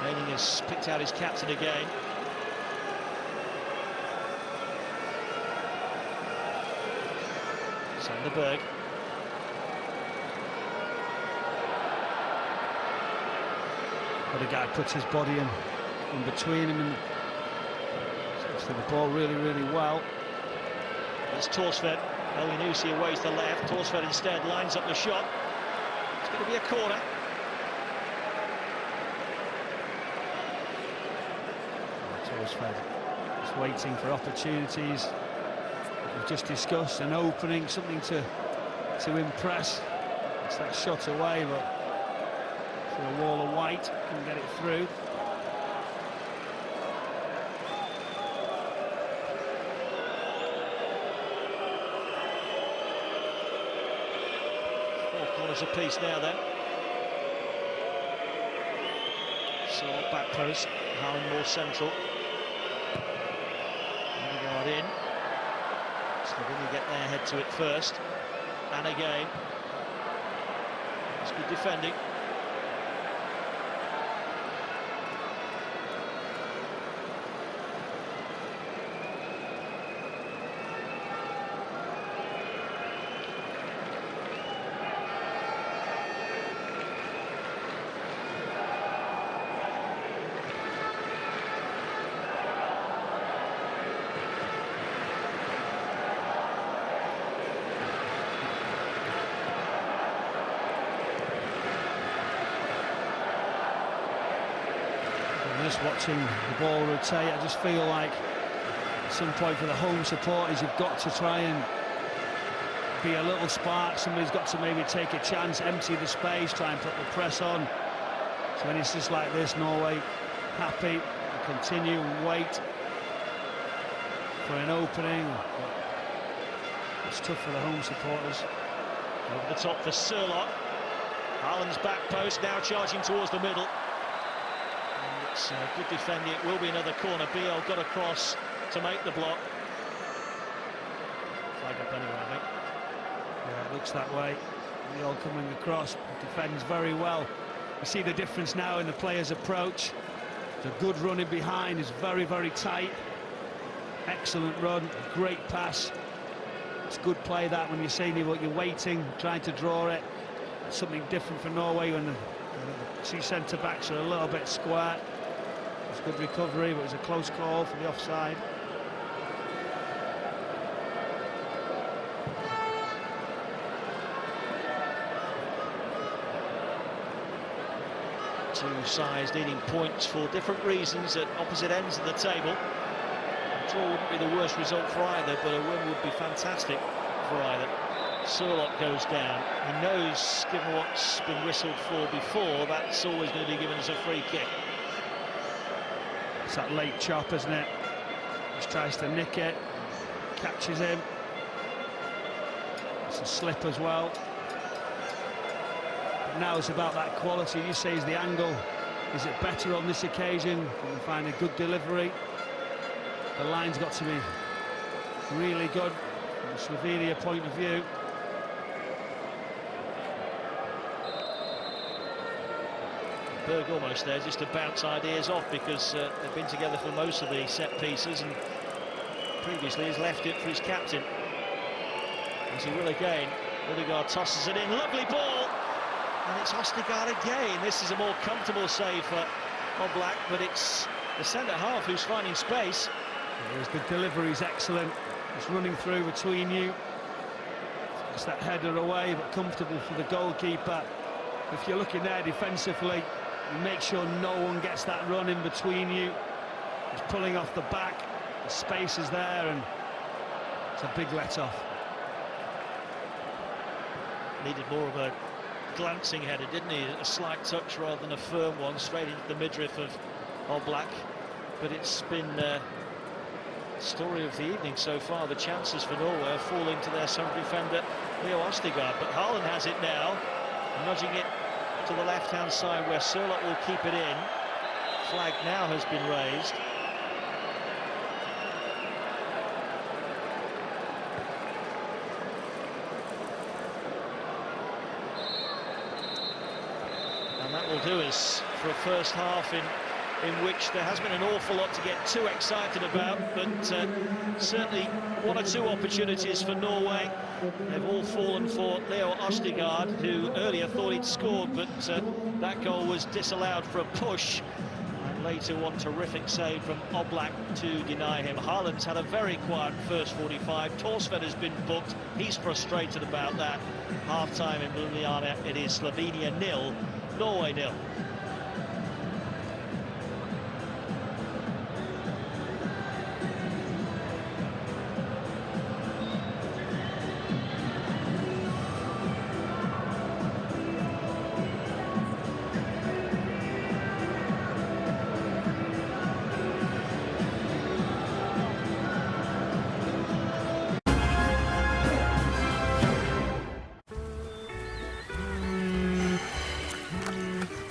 Speaker 1: ELIN has picked out his captain again. Sanderberg.
Speaker 2: But a guy puts his body in between him and gets to the ball really, really well.
Speaker 1: It's Torsved. Elinusi away to the left. Torsved instead lines up the shot. It's going to be a corner.
Speaker 2: Torsved is waiting for opportunities. We've just discussed an opening, something to impress. It's that shot away, but for a wall of white, can get it through. Corners apiece now then. So back post, Howland more central. Odegaard in. Slovenia get their head to it first. And again. It's good defending. Just watching the ball rotate, I just feel like at some point for the home supporters, you've got to try and be a little spark. Somebody's got to maybe take a chance, empty the space, try and put the press on. So when it's just like this, Norway happy, continue and wait for an opening. But it's tough for the home supporters.
Speaker 1: Over the top for Sørloth. Haaland's back post now charging towards the middle. It's good defending. It will be another corner. Biel got across to make the block. Flag up anyway, I think.
Speaker 2: Yeah, it looks that way. Biel coming across, defends very well. You see the difference now in the player's approach. The good running behind is very, very tight. Excellent run, great pass. It's good play that when you're seeing what you're waiting, trying to draw it. something different for Norway when the two centre-backs are a little bit square. It's good recovery, but it was a close call for the offside.
Speaker 1: Two sides needing points for different reasons at opposite ends of the table. A draw wouldn't be the worst result for either, but a win would be fantastic for either. Surlock goes down. He knows, given what's been whistled for before, that's always going to be given as a free kick.
Speaker 2: It's that late chop, isn't it? Just tries to nick it, catches him. It's a slip as well. But now it's about that quality. You say, is the angle, is it better on this occasion? Can we find a good delivery? The line's got to be really good from a Slovenia point of view.
Speaker 1: Berg almost there, just to bounce ideas off, because they've been together for most of the set pieces, and previously he's left it for his captain, as he will again. Odegaard tosses it in, lovely ball, and it's Odegaard again. This is a more comfortable save for Oblak, but it's the centre-half who's finding space.
Speaker 2: The delivery's excellent. It's running through between you. It's that header away, but comfortable for the goalkeeper. If you're looking there defensively, you make sure no one gets that run in between you. It's pulling off the back, the space is there, and it's a big let-off.
Speaker 1: Needed more of a glancing header, didn't he? A slight touch rather than a firm one, straight into the midriff of Oblak. But it's been story of the evening so far. The chances for Norway are falling to their centre defender, Leo Odegaard. But Haaland has it now, nudging it to the left-hand side where Surlock will keep it in. Flag now has been raised. And that will do us for a first half in which there has been an awful lot to get too excited about, but certainly one or two opportunities for Norway. They've all fallen for Leo Odegaard, who earlier thought he'd scored, but that goal was disallowed for a push. And later one terrific save from Oblak to deny him. Haaland's had a very quiet first 45. Torsved has been booked. He's frustrated about that. Half-time in Ljubljana, it is Slovenia 0, Norway 0.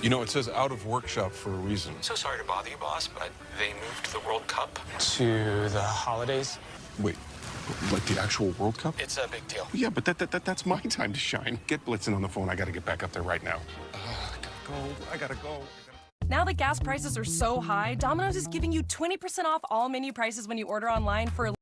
Speaker 3: You know, it says out of workshop for a reason.
Speaker 4: So sorry to bother you, boss, but they moved the World Cup to the holidays.
Speaker 3: Wait, like the actual World Cup?
Speaker 4: It's a big deal.
Speaker 3: Yeah, but that's my time to shine. Get Blitzen on the phone. I gotta get back up there right now. I gotta go.
Speaker 5: Now that gas prices are so high, Domino's is giving you 20% off all menu prices when you order online for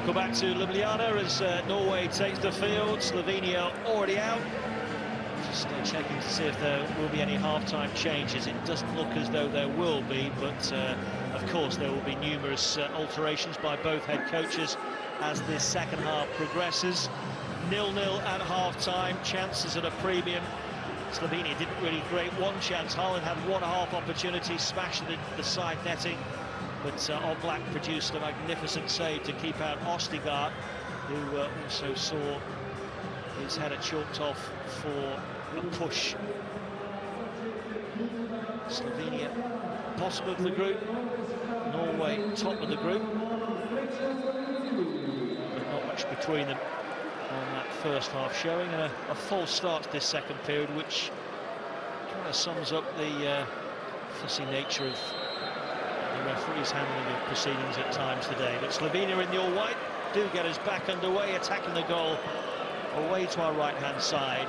Speaker 1: Welcome back to Ljubljana as Norway takes the field. Slovenia already out. Just checking to see if there will be any half-time changes. It doesn't look as though there will be, but of course there will be numerous alterations by both head coaches as this second half progresses. 0-0 at half-time, chances at a premium. Slovenia didn't really create one chance. Haaland had one half opportunity, smashed it into the side netting, but Oblak produced a magnificent save to keep out Ostigard, who also saw his header chalked off for a push. Slovenia bottom of the group, Norway top of the group, but not much between them on that first half showing, and a false start to this second period, which kind of sums up the fussy nature of the referee's handling of proceedings at times today. But Slovenia in the all-white do get us back underway, attacking the goal away to our right-hand side.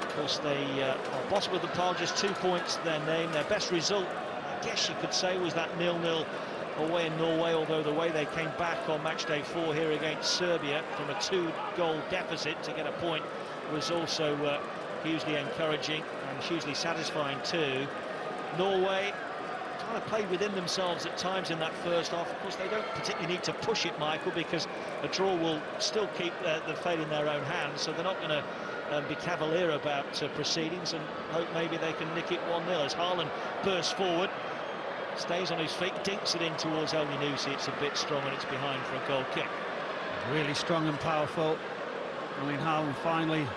Speaker 1: Of course, they are bottom of the pile, just 2 points to their name. Their best result, I guess you could say, was that 0-0 away in Norway, although the way they came back on match day 4 here against Serbia from a 2-goal deficit to get a point was also hugely encouraging and hugely satisfying too. Norway kind of played within themselves at times in that first half. Of course, they don't particularly need to push it, Michael, because a draw will still keep the fate in their own hands, so they're not going to be cavalier about proceedings and hope maybe they can nick it 1-0 as Haaland bursts forward, stays on his feet, dinks it in towards ELIN. It's a bit strong and it's behind for a goal kick.
Speaker 2: Really strong and powerful. Haaland finally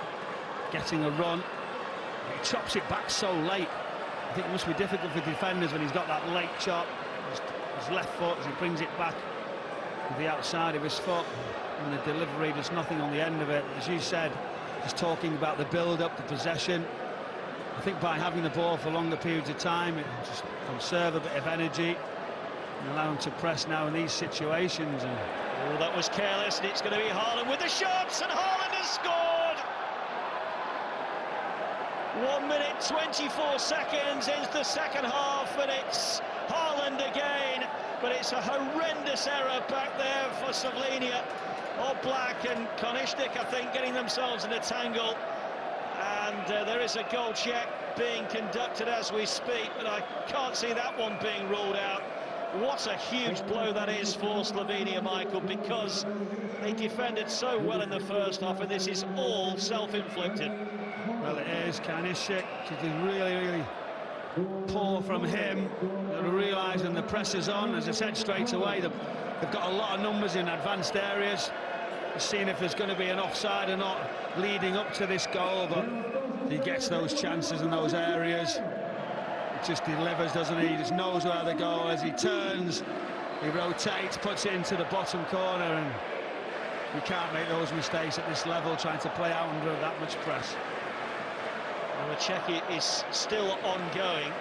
Speaker 2: getting a run. He chops it back so late. I think it must be difficult for defenders when he's got that late chop. His left foot as he brings it back with the outside of his foot, and the delivery, there's nothing on the end of it. As you said, just talking about the build-up, the possession. I think by having the ball for longer periods of time, it will just conserve a bit of energy and allow him to press now in these situations. And
Speaker 1: oh, that was careless, and it's going to be Haaland with the shots, and Haaland has scored! 1 minute 24 seconds into the second half, and it's Haaland again, but it's a horrendous error back there for Slovenia. Oblak and Konishnik, I think, getting themselves in a tangle, and there is a goal check being conducted as we speak, but I can't see that one being ruled out. What a huge blow that is for Slovenia, Michael, because they defended so well in the first half, and this is all self-inflicted.
Speaker 2: Well, it is. Konishnik, it is really poor from him. They're realising the pressure's on. As I said straight away, they've got a lot of numbers in advanced areas. Seeing if there's going to be an offside or not leading up to this goal, but he gets those chances in those areas. He just delivers, doesn't he? He just knows where the goal is. He turns, he rotates, puts it into the bottom corner, and you can't make those mistakes at this level, trying to play out under that much press.
Speaker 1: Well, the check is still ongoing.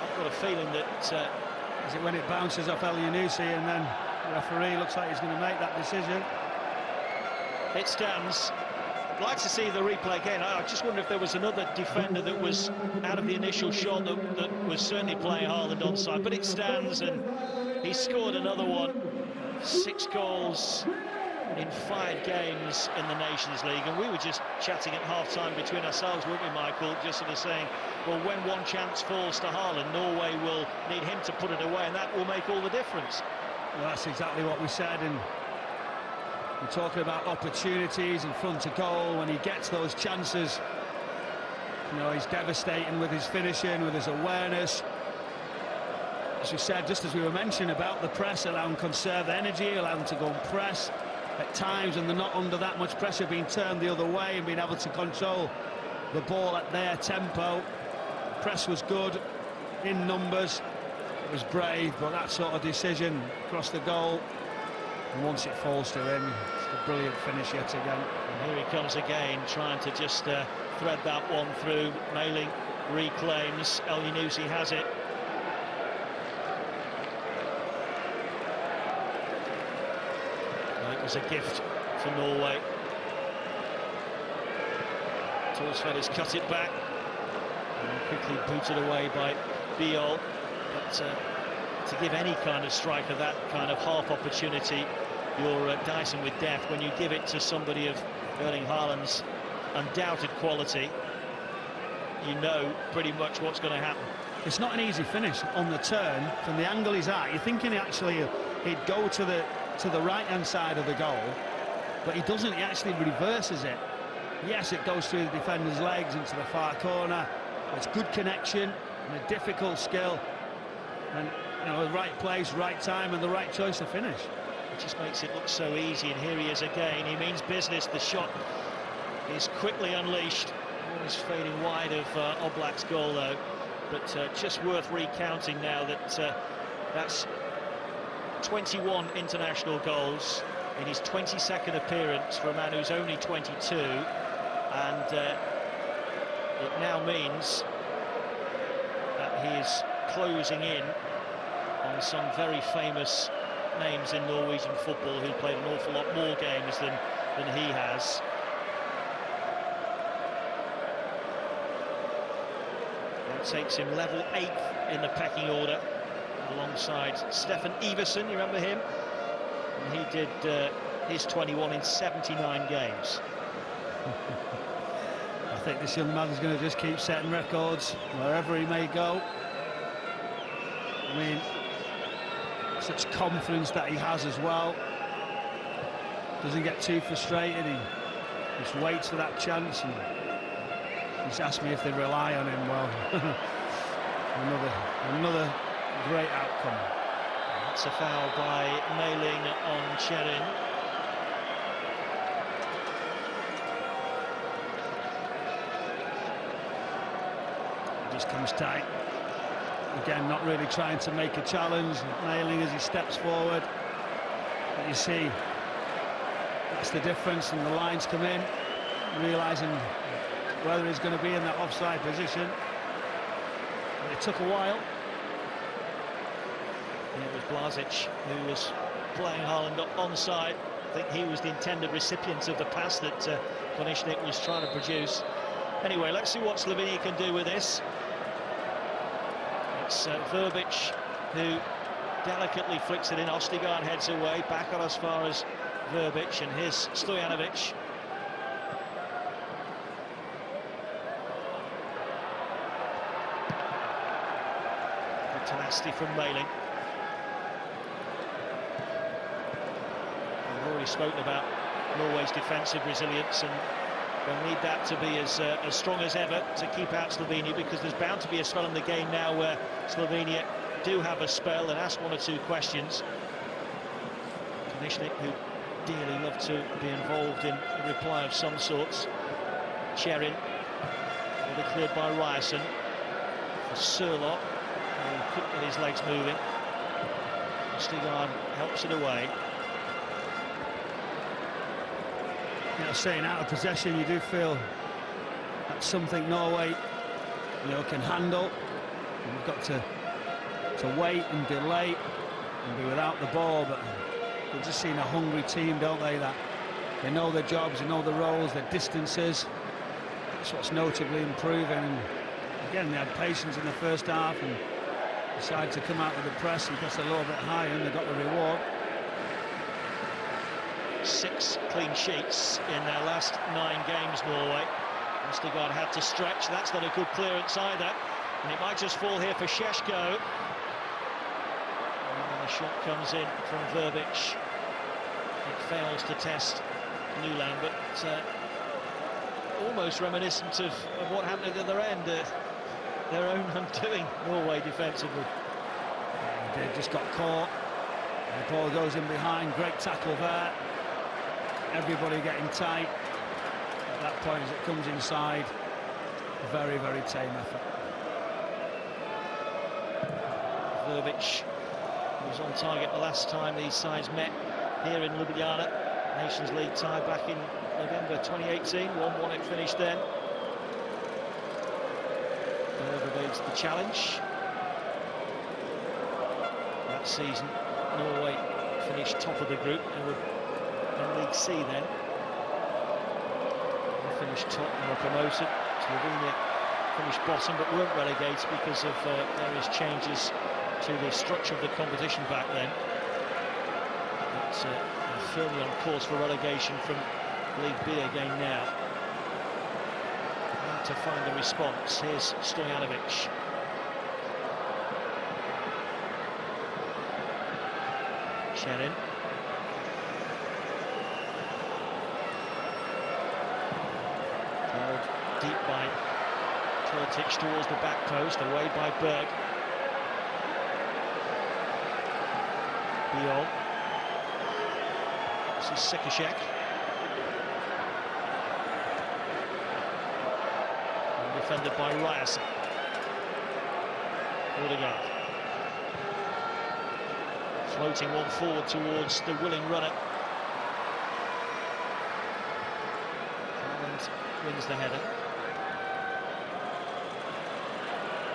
Speaker 1: I've got a feeling that
Speaker 2: is it when it bounces off ELIN, and then the referee looks like he's going to make that decision.
Speaker 1: It stands. I'd like to see the replay again. I just wonder if there was another defender that was out of the initial shot that was certainly playing Haaland onside, but it stands, and he scored another one. 6 goals in 5 games in the Nations League, and we were just chatting at half-time between ourselves, weren't we, Michael, just sort of saying, well, when one chance falls to Haaland, Norway will need him to put it away, and that will make all the difference.
Speaker 2: Well, that's exactly what we said, and we're talking about opportunities in front of goal. When he gets those chances, you know, he's devastating with his finishing, with his awareness. As we said, just as we were mentioning about the press, allow him to conserve energy, allow him to go and press at times, and they're not under that much pressure, being turned the other way and being able to control the ball at their tempo. The press was good in numbers, it was brave, but that sort of decision across the goal, and once it falls to him, it's a brilliant finish yet again.
Speaker 1: And here he comes again, trying to just thread that one through. Mailing reclaims, ELIN has it. It was a gift for Norway. Torsved has cut it back and quickly booted away by Biol, but to give any kind of striker that kind of half opportunity, you're dicing with death. When you give it to somebody of Erling Haaland's undoubted quality, you know pretty much what's going to happen.
Speaker 2: It's not an easy finish on the turn from the angle he's at. You're thinking actually he'd go to the right-hand side of the goal, but he doesn't. He actually reverses it. Yes, it goes through the defender's legs into the far corner. It's good connection and a difficult skill, and you know, the right place, right time, and the right choice to finish.
Speaker 1: It just makes it look so easy, and here he is again. He means business. The shot is quickly unleashed. Always fading wide of Oblak's goal, though. But just worth recounting now that that's 21 international goals in his 22nd appearance for a man who's only 22, and it now means that he is closing in on some very famous names in Norwegian football who played an awful lot more games than he has. That takes him level 8th in the pecking order, alongside Stefan Iversen, you remember him? And he did his 21 in 79 games.
Speaker 2: I think this young man is going to just keep setting records wherever he may go. I mean, such confidence that he has as well. Doesn't get too frustrated. He just waits for that chance. And he's asked me if they rely on him. Well, another great outcome.
Speaker 1: That's a foul by Mailing on Cherin.
Speaker 2: Just comes tight. Again, not really trying to make a challenge. Mailing as he steps forward. But you see, that's the difference, and the lines come in, realising whether he's going to be in that offside position. But it took a while.
Speaker 1: And it was Blažič who was playing Haaland onside. I think he was the intended recipient of the pass that Konečnik was trying to produce. Anyway, let's see what Slovenia can do with this. It's Verbic who delicately flicks it in. Ostigard heads away, back on as far as Verbic, and here's Stojanovic. Good tenacity from Mailing. We've already spoken about Norway's defensive resilience, and they'll need that to be as strong as ever to keep out Slovenia, because there's bound to be a spell in the game now where Slovenia do have a spell and ask one or two questions. Konečnik, who dearly love to be involved in a reply of some sorts. Cherin, will be cleared by Ryerson. For Sørloth, who couldn't get his legs moving. Ostigard helps it away.
Speaker 2: You know, saying out of possession, you do feel that's something Norway, you know, can handle. You've got to wait and delay and be without the ball, but they've just seen a hungry team, don't they? That they know their jobs, they know the roles, their distances. That's what's notably improving. And again, they had patience in the first half and decided to come out with the press and press a little bit higher, and they got the reward.
Speaker 1: 6 clean sheets in their last 9 games, Norway. Ostigard had to stretch. That's not a good clearance either, and it might just fall here for Šeško. And the shot comes in from Verbic. It fails to test Nuland, but almost reminiscent of what happened at the other end. Their own undoing, Norway defensively.
Speaker 2: They just got caught. The ball goes in behind. Great tackle there. Everybody getting tight. At that point, as it comes inside, very, very tame effort.
Speaker 1: Verbic was on target the last time these sides met here in Ljubljana. Nations League tie back in November 2018. 1-1 it finished then. Evades the challenge. That season, Norway finished top of the group. They were in League C then. They finished top and were promoted. Slovenia finished bottom but weren't relegated because of various changes to the structure of the competition back then. It's firmly on course for relegation from League B again now. And to find the response, here's Stojanovic. Sherin. Held deep by Kurtic towards the back post, away by Berg. Biol. This is Sikashek. And defended by Ryerson. Odegaard. Floating one forward towards the willing runner. And wins the header.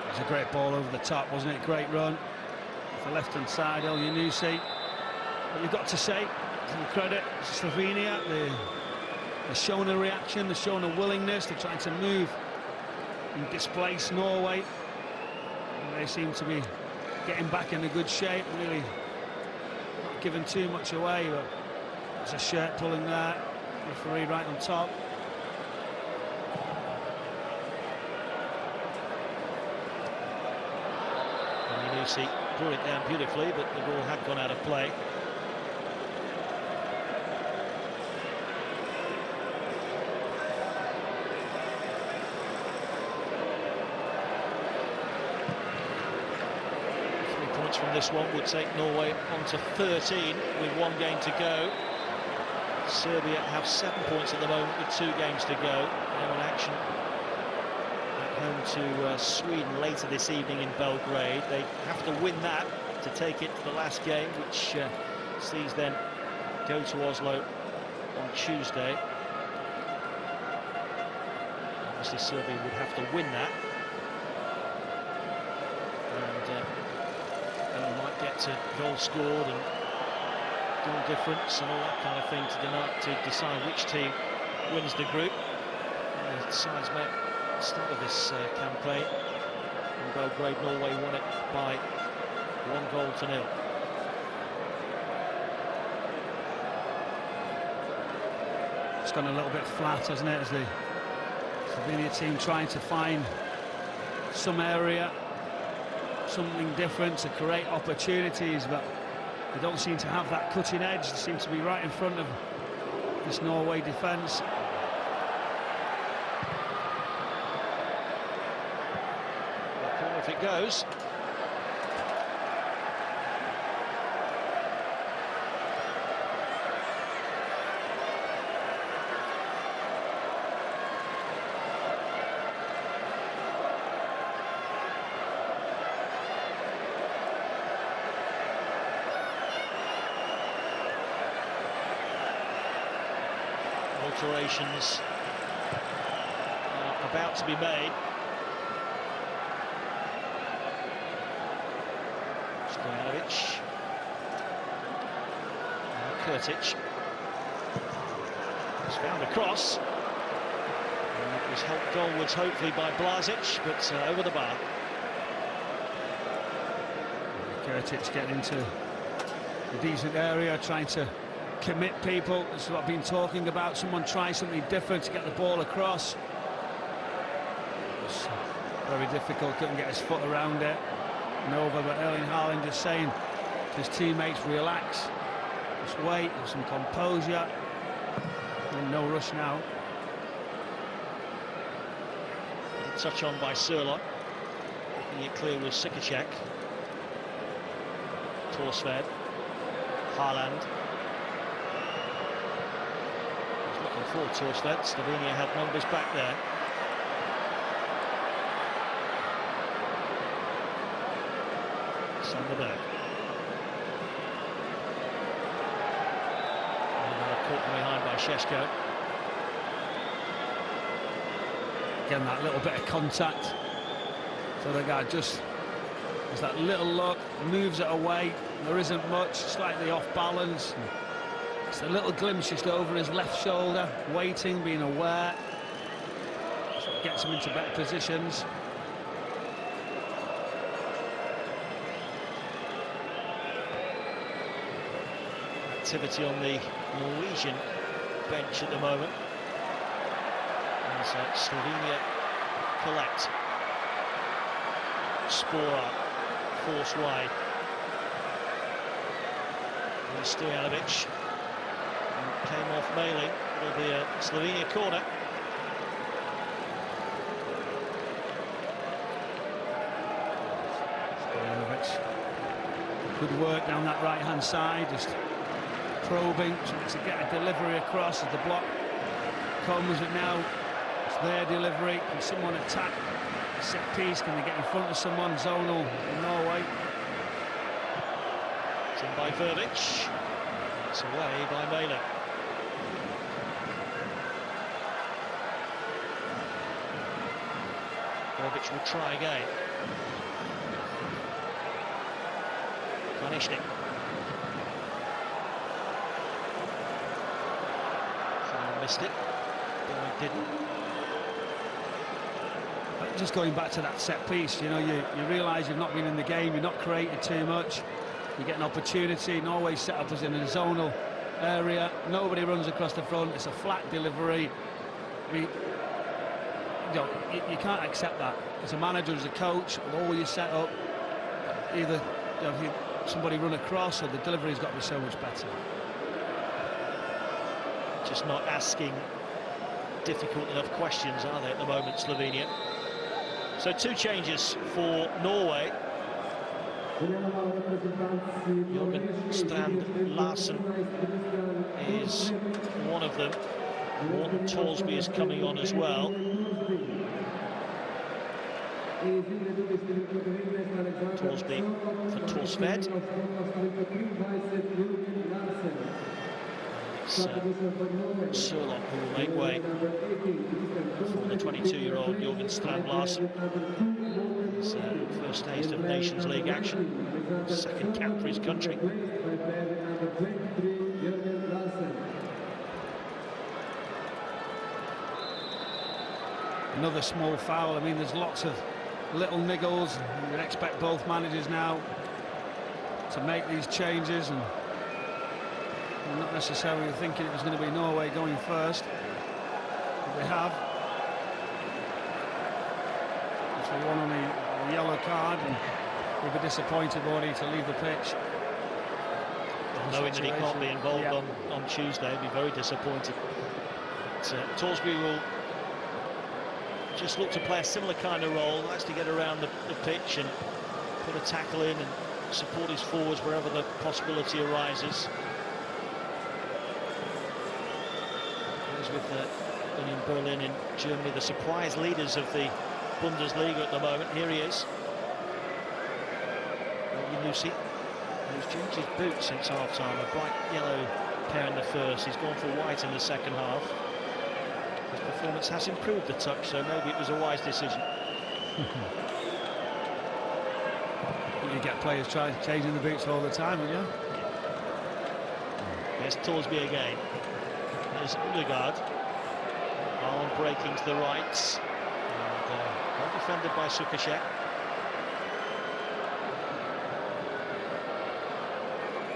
Speaker 2: It was a great ball over the top, wasn't it? Great run. The left-hand side, El Yunusi. But you've got to say, some credit to Slovenia. They've shown a reaction, they've shown a willingness. They're trying to move and displace Norway. And they seem to be getting back in a good shape, really not giving too much away. But there's a shirt pulling there, referee right on top.
Speaker 1: El Yunusi brought it down beautifully, but the ball had gone out of play. From this one would take Norway on to 13 with one game to go. Serbia have 7 points at the moment with 2 games to go. They're on action at home to Sweden later this evening in Belgrade. They have to win that to take it to the last game, which sees them go to Oslo on Tuesday. Obviously Serbia would have to win that. Get to goal scored and goal difference and all that kind of thing to decide which team wins the group. And the sides met at the start of this campaign. In Belgrade, Norway won it by 1-0.
Speaker 2: It's gone a little bit flat, hasn't it, as the Slovenia team trying to find some area, something different to create opportunities, but they don't seem to have that cutting edge. They seem to be right in front of this Norway defence.
Speaker 1: If it goes. Alterations are about to be made. Stojanovic. Kurtic. He's found a cross. And that was helped goalwards hopefully by Blazic, but over the bar.
Speaker 2: Kurtic getting into a decent area, trying to commit people. This is what I've been talking about. Someone try something different to get the ball across. It's very difficult, couldn't get his foot around it. Nova, but Erling Haaland just saying to his teammates, relax, just wait, have some composure, and no rush now.
Speaker 1: Touch on by Sørloth, making it clear with Sikashek. Torsved, Haaland. For Torsved, Slovenia had numbers back there. Sanderberg. Caught from behind by Šeško.
Speaker 2: Again, that little bit of contact. So the guy just has that little look, moves it away. There isn't much, slightly off balance. It's a little glimpse just over his left shoulder, waiting, being aware. So it gets him into better positions.
Speaker 1: activity on the Norwegian bench at the moment. As Slovenia collect. Spora forced wide. And Stojanovic came off Mailing. It'll be a Slovenia corner.
Speaker 2: Stojanovic. Good work down that right-hand side, just probing, trying to get a delivery across as the block comes, and now it's their delivery. Can someone attack the set piece? Can they get in front of someone? Zonal in Norway.
Speaker 1: It's in by Verbic. It's away by Mailer. Verbic will try again. Kanishnik. Missed it. Boy didn't.
Speaker 2: Just going back to that set piece, you know, you realise you've not been in the game, you've not created too much. You get an opportunity. Norway set up as in a zonal area. Nobody runs across the front. It's a flat delivery. I mean, you can't accept that. As a manager, as a coach, with all your set up, either somebody run across or the delivery's got to be so much better.
Speaker 1: Just not asking difficult enough questions, are they, at the moment, Slovenia? So 2 changes for Norway. Jørgen Strand Larsen is one of them. Morten Torsby is coming on as well. Torsby for Torsved. It's Sørloth who will make way for the 22-year-old Jørgen Strand Larsen. His first taste of Nations League action, second cap for his country.
Speaker 2: Another small foul. I mean, there's lots of little niggles. You would expect both managers now to make these changes, and I'm not necessarily thinking it was going to be Norway going first, but they have. So one on the yellow card, and we'll be disappointed, won't he, to leave the pitch.
Speaker 1: Knowing that he can't be involved on Tuesday, he'll be very disappointed. But, Torsby will just look to play a similar kind of role, likes to get around the pitch and put a tackle in and support his forwards wherever the possibility arises. As with Union Berlin in Germany, the surprise leaders of the Bundesliga at the moment. Here he is, Yunusi, who's changed his boots since half-time. A bright yellow pair in the first. He's gone for white in the second half. His performance has improved a touch, so maybe it was a wise decision.
Speaker 2: You get players changing the boots all the time, don't you?
Speaker 1: There's Torsby again. There's Udegaard. Arm breaking to the right. And well defended by Sukashek.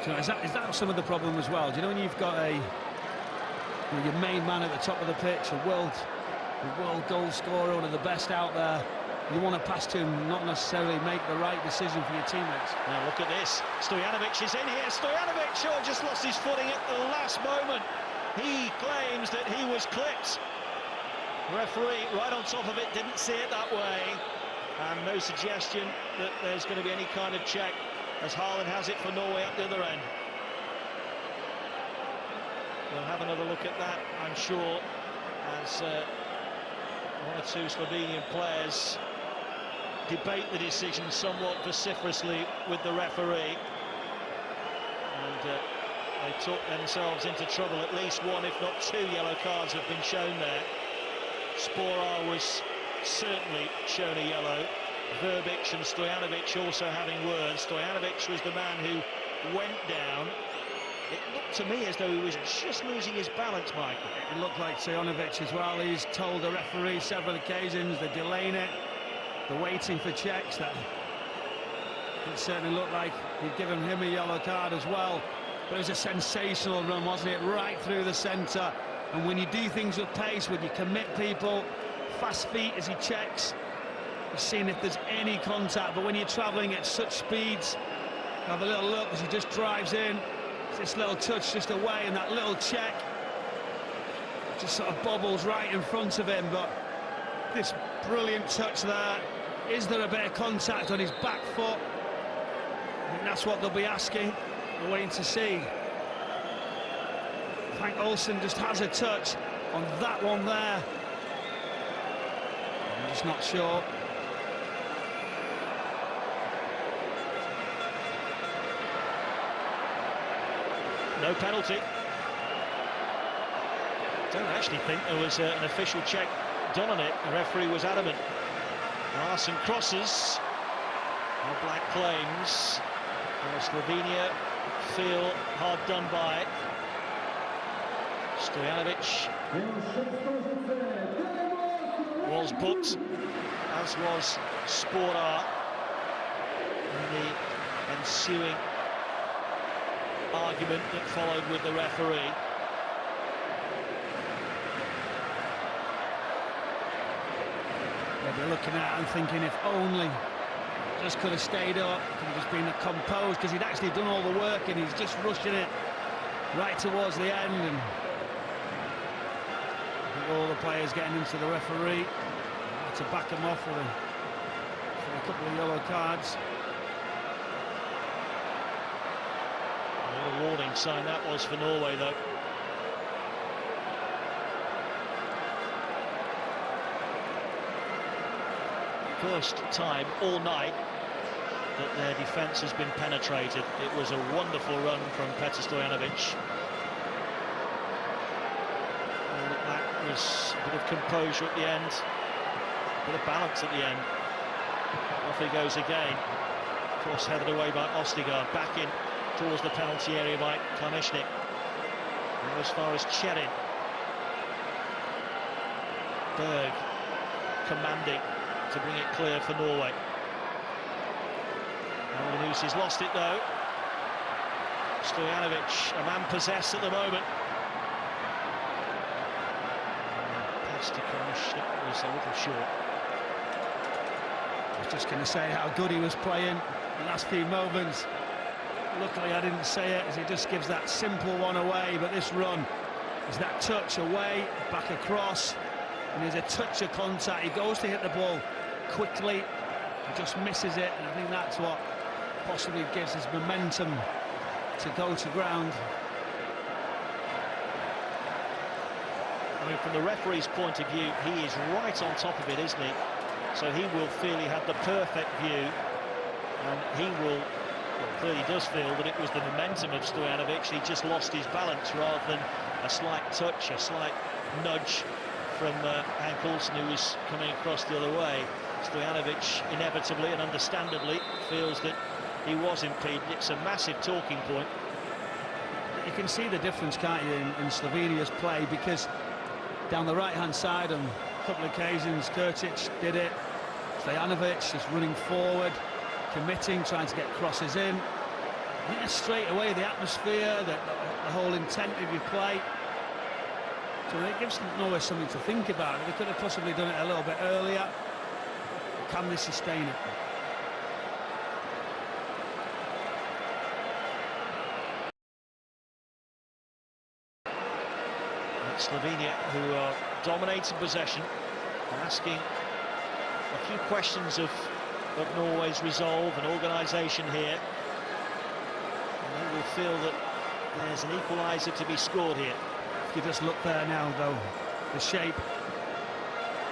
Speaker 2: So is that some of the problem as well? Do you know when you've got your main man at the top of the pitch, a world goal scorer, one of the best out there, you want to pass to him, not necessarily make the right decision for your teammates.
Speaker 1: Now look at this. Stojanovic is in here. Stojanovic just lost his footing at the last moment. He claims that he was clipped. Referee right on top of it didn't see it that way, and no suggestion that there's going to be any kind of check, as Haaland has it for Norway up the other end. We'll have another look at that, I'm sure, as one or two Slovenian players debate the decision somewhat vociferously with the referee, and they took themselves into trouble. At least one, if not 2 yellow cards have been shown there. Spora was certainly shown a yellow. Verbic and Stojanovic also having words. Stojanovic was the man who went down. It looked to me as though he was just losing his balance, Michael.
Speaker 2: It looked like Stojanovic as well. He's told the referee several occasions they're delaying it, they're waiting for checks. That it certainly looked like he'd given him a yellow card as well. But it was a sensational run, wasn't it? Right through the centre. And when you do things with pace, when you commit people, fast feet as he checks, you're seeing if there's any contact. But when you're travelling at such speeds, have a little look as he just drives in. This little touch just away, and that little check just sort of bobbles right in front of him. But this brilliant touch there. Is there a bit of contact on his back foot? I think that's what they'll be asking. We're waiting to see. Frank Olsen just has a touch on that one there. I'm just not sure.
Speaker 1: No penalty. Don't actually think there was an official check done on it. The referee was adamant. Larson crosses. No black claims. Well, Slovenia feel hard done by. Stojanovic was booked, as was Spora, in the ensuing argument that followed with the referee.
Speaker 2: They're looking at it and thinking, if only just could have stayed up, could have just been composed, because he'd actually done all the work and he's just rushing it right towards the end. And I think all the players getting into the referee to back him off with a couple of yellow cards.
Speaker 1: What a warning sign that was for Norway, though. First time all night that their defence has been penetrated. It was a wonderful run from Petar Stojanovic. That was a bit of composure at the end, a bit of balance at the end. Off he goes again. Of course, headed away by Ostigard, back in towards the penalty area by Klanishnik. As far as Cherin. Berg commanding to bring it clear for Norway. Albanus lost it though. Stojanovic, a man possessed at the moment. Pass to Klanishnik was a little short.
Speaker 2: I was just going to say how good he was playing the last few moments. Luckily I didn't say it, as he just gives that simple one away. But this run is that touch away, back across, and there's a touch of contact. He goes to hit the ball quickly and just misses it, and I think that's what possibly gives his momentum to go to ground.
Speaker 1: I mean, from the referee's point of view, he is right on top of it, isn't he? So he will feel he had the perfect view, and he will, well, clearly does feel that it was the momentum of Stojanovic. He just lost his balance rather than a slight touch, a slight nudge from Hank Olsen, who was coming across the other way. Stojanovic inevitably and understandably feels that he was impeded. It's a massive talking point.
Speaker 2: You can see the difference, can't you, in Slovenia's play, because down the right-hand side on a couple of occasions, Kurtic did it. Stojanovic is running forward, committing, trying to get crosses in. Yeah, straight away, the atmosphere, the whole intent of your play. So it gives Norway something to think about. They could have possibly done it a little bit earlier. Can they sustain it?
Speaker 1: Slovenia, who are dominating possession, and asking a few questions of Norway's resolve and organisation here. And they will feel that there's an equaliser to be scored here.
Speaker 2: If you just look there now, though, the shape,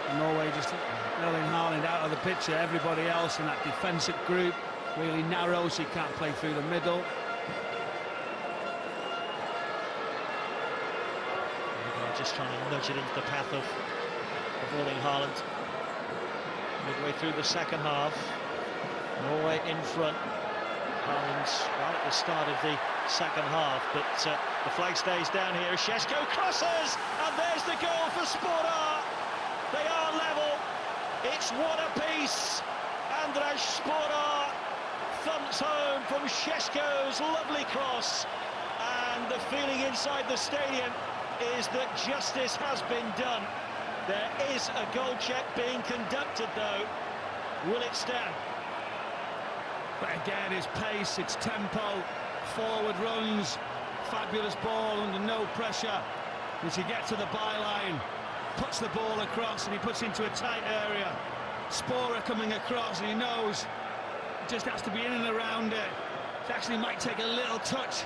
Speaker 2: and Norway just Erling Haaland out of the picture. Everybody else in that defensive group really narrow, so you can't play through the middle.
Speaker 1: Just trying to nudge it into the path of Erling Haaland. Midway through the second half, Norway in front. Haaland's right at the start of the second half, but the flag stays down here. Šeško crosses, and there's the goal for Spora. They are level. It's one apiece. Andras Spora thumps home from Šeško's lovely cross. And the feeling inside the stadium is that justice has been done. There is a goal check being conducted, though. Will it stand?
Speaker 2: But again, it's pace, it's tempo, forward runs, fabulous ball under no pressure. As he gets to the byline, puts the ball across, and he puts into a tight area. Sporer coming across, and he knows it just has to be in and around it. It actually might take a little touch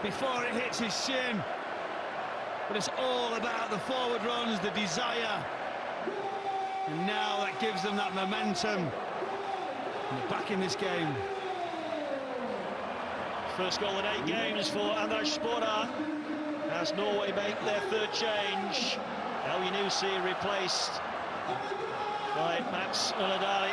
Speaker 2: before it hits his shin. But it's all about the forward runs, the desire. And now that gives them that momentum. And they're back in this game.
Speaker 1: First goal in 8 games for András Sporer as Norway make their third change. El replaced by Mats Ullidali.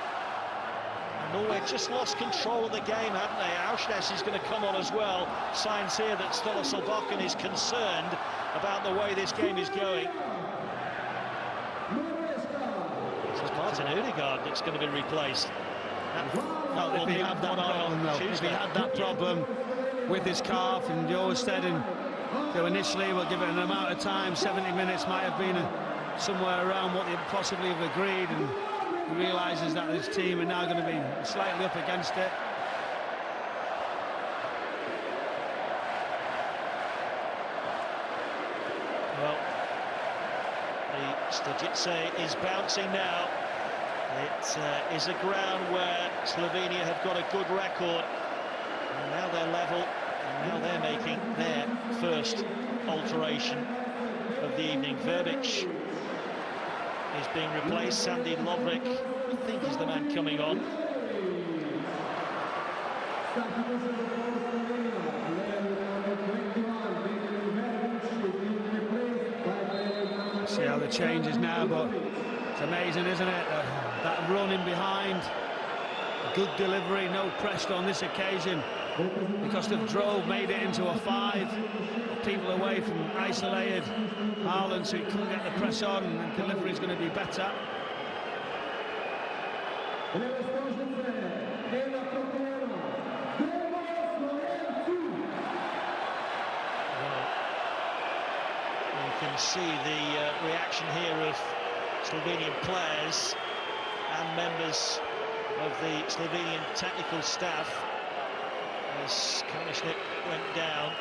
Speaker 1: And Norway just lost control of the game, haven't they? Aursnes is going to come on as well. Signs here that Ståle Solbakken is concerned about the way this game is going. This is Martin Ødegaard that's going to be replaced.
Speaker 2: If he had that problem, though, if he had that problem with his calf, and Jostedt, so initially we'll give it an amount of time, 70 minutes might have been somewhere around what they'd possibly have agreed, and he realises that his team are now going to be slightly up against it.
Speaker 1: Well, the DOOJCC is bouncing now. It is a ground where Slovenia have got a good record, and now they're level, and now they're making their first alteration of the evening. Verbic is being replaced. Sandy Lovric, I think, is the man coming on.
Speaker 2: See how the change is now, but it's amazing, isn't it? That run in behind, good delivery, no pressure on this occasion. Because the drove made it into a 5, people away from isolated Haaland, so he couldn't get the press on, and the delivery is going to be better.
Speaker 1: Well, you can see the reaction here of Slovenian players and members of the Slovenian technical staff as Kalishnik went down.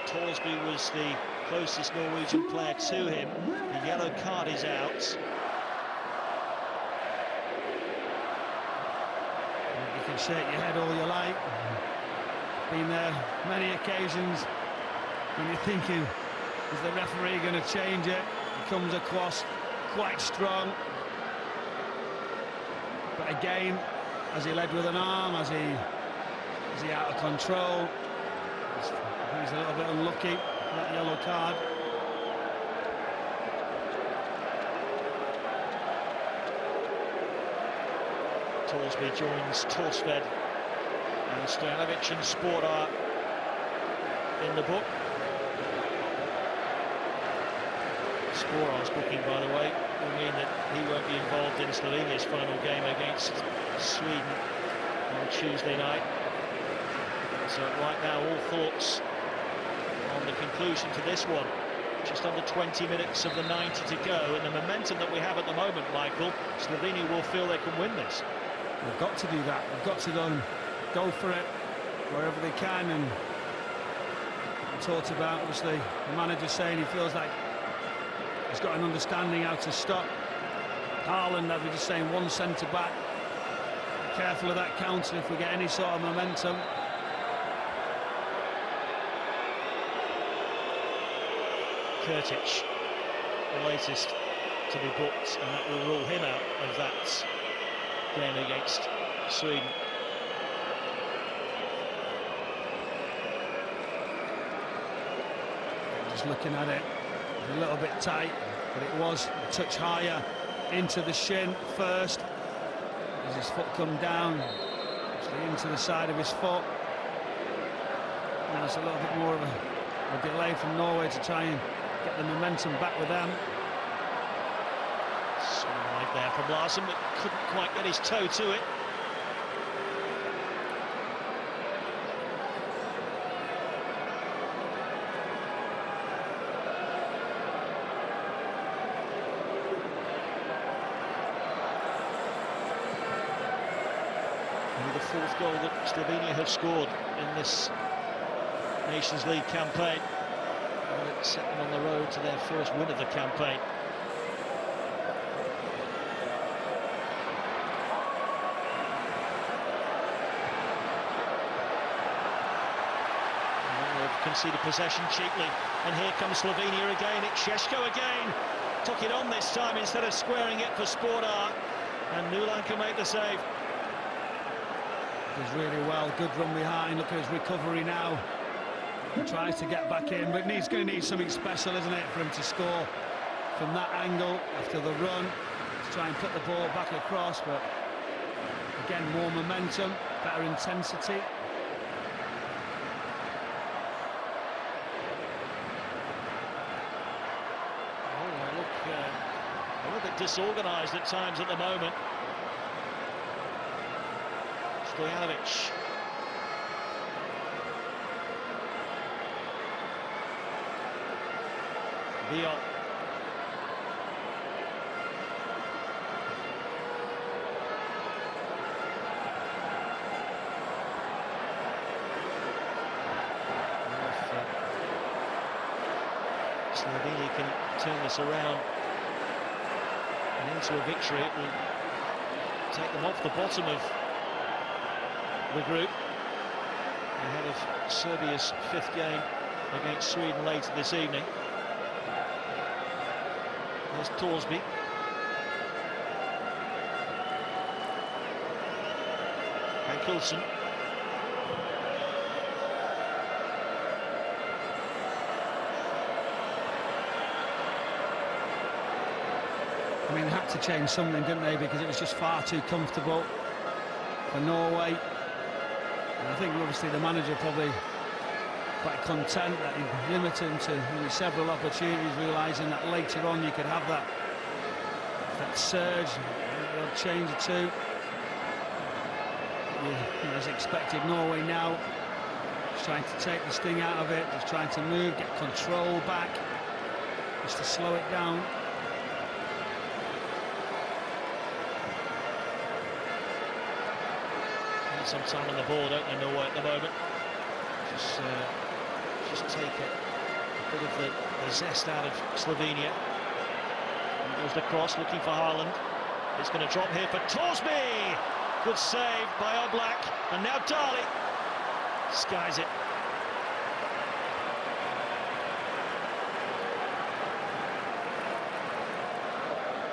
Speaker 1: Torsby was the closest Norwegian player to him. The yellow card is out.
Speaker 2: You can shake your head all you like. Been there many occasions when you're thinking, is the referee going to change it? He comes across quite strong. But again, has he led with an arm? Is he out of control? He's a little bit unlucky for that yellow card.
Speaker 1: Torsby joins Torsved and Stojanovic and Sporer in the book. Sporer's booking, by the way, will mean that he won't be involved in Slovenia's final game against Sweden on Tuesday night. So right now, all thoughts on the conclusion to this one. Just under 20 minutes of the 90 to go, and the momentum that we have at the moment, Michael, Slovenia will feel they can win this.
Speaker 2: They've got to do that. They've got to go for it wherever they can. And we talked about, obviously, the manager saying he feels like he's got an understanding how to stop Haaland. I'd be just saying one centre-back. Be careful of that counter if we get any sort of momentum.
Speaker 1: Kurtic, the latest to be booked, and that will rule him out of that game against Sweden.
Speaker 2: Just looking at it, a little bit tight, but it was a touch higher into the shin first. As his foot come down, actually into the side of his foot. Now it's a little bit more of a delay from Norway to try and get the momentum back with them.
Speaker 1: Right there from Larsen, but couldn't quite get his toe to it. fourth goal that Slovenia have scored in this Nations League campaign. And it set them on the road to their first win of the campaign. Conceded possession cheaply, and here comes Slovenia again. It's Šeško again, took it on this time instead of squaring it for Sport Art, and Nulan can make the save.
Speaker 2: Does really well, good run behind. Look at his recovery now. He tries to get back in, but he's going to need something special, isn't it, for him to score from that angle after the run, to try and put the ball back across. But again, more momentum, better intensity.
Speaker 1: A little bit disorganised at times at the moment. Stojanovic. Viol. Slovenia can turn this around and into a victory, it will take them off the bottom of the group ahead of Serbia's 5th game against Sweden later this evening. There's Torsby. And Coulson.
Speaker 2: I mean, they had to change something, didn't they? Because it was just far too comfortable for Norway. And I think obviously the manager probably quite content that he limited him to only several opportunities, realising that later on you could have that surge, they'll change or two. As expected, Norway now just trying to take the sting out of it, just trying to move, get control back, just to slow it down.
Speaker 1: Some time on the ball, don't they, Norway, at the moment? Just take a bit of the zest out of Slovenia. And goes the cross, looking for Haaland. It's going to drop here for Torsby! Good save by Oblak, and now Dali skies it.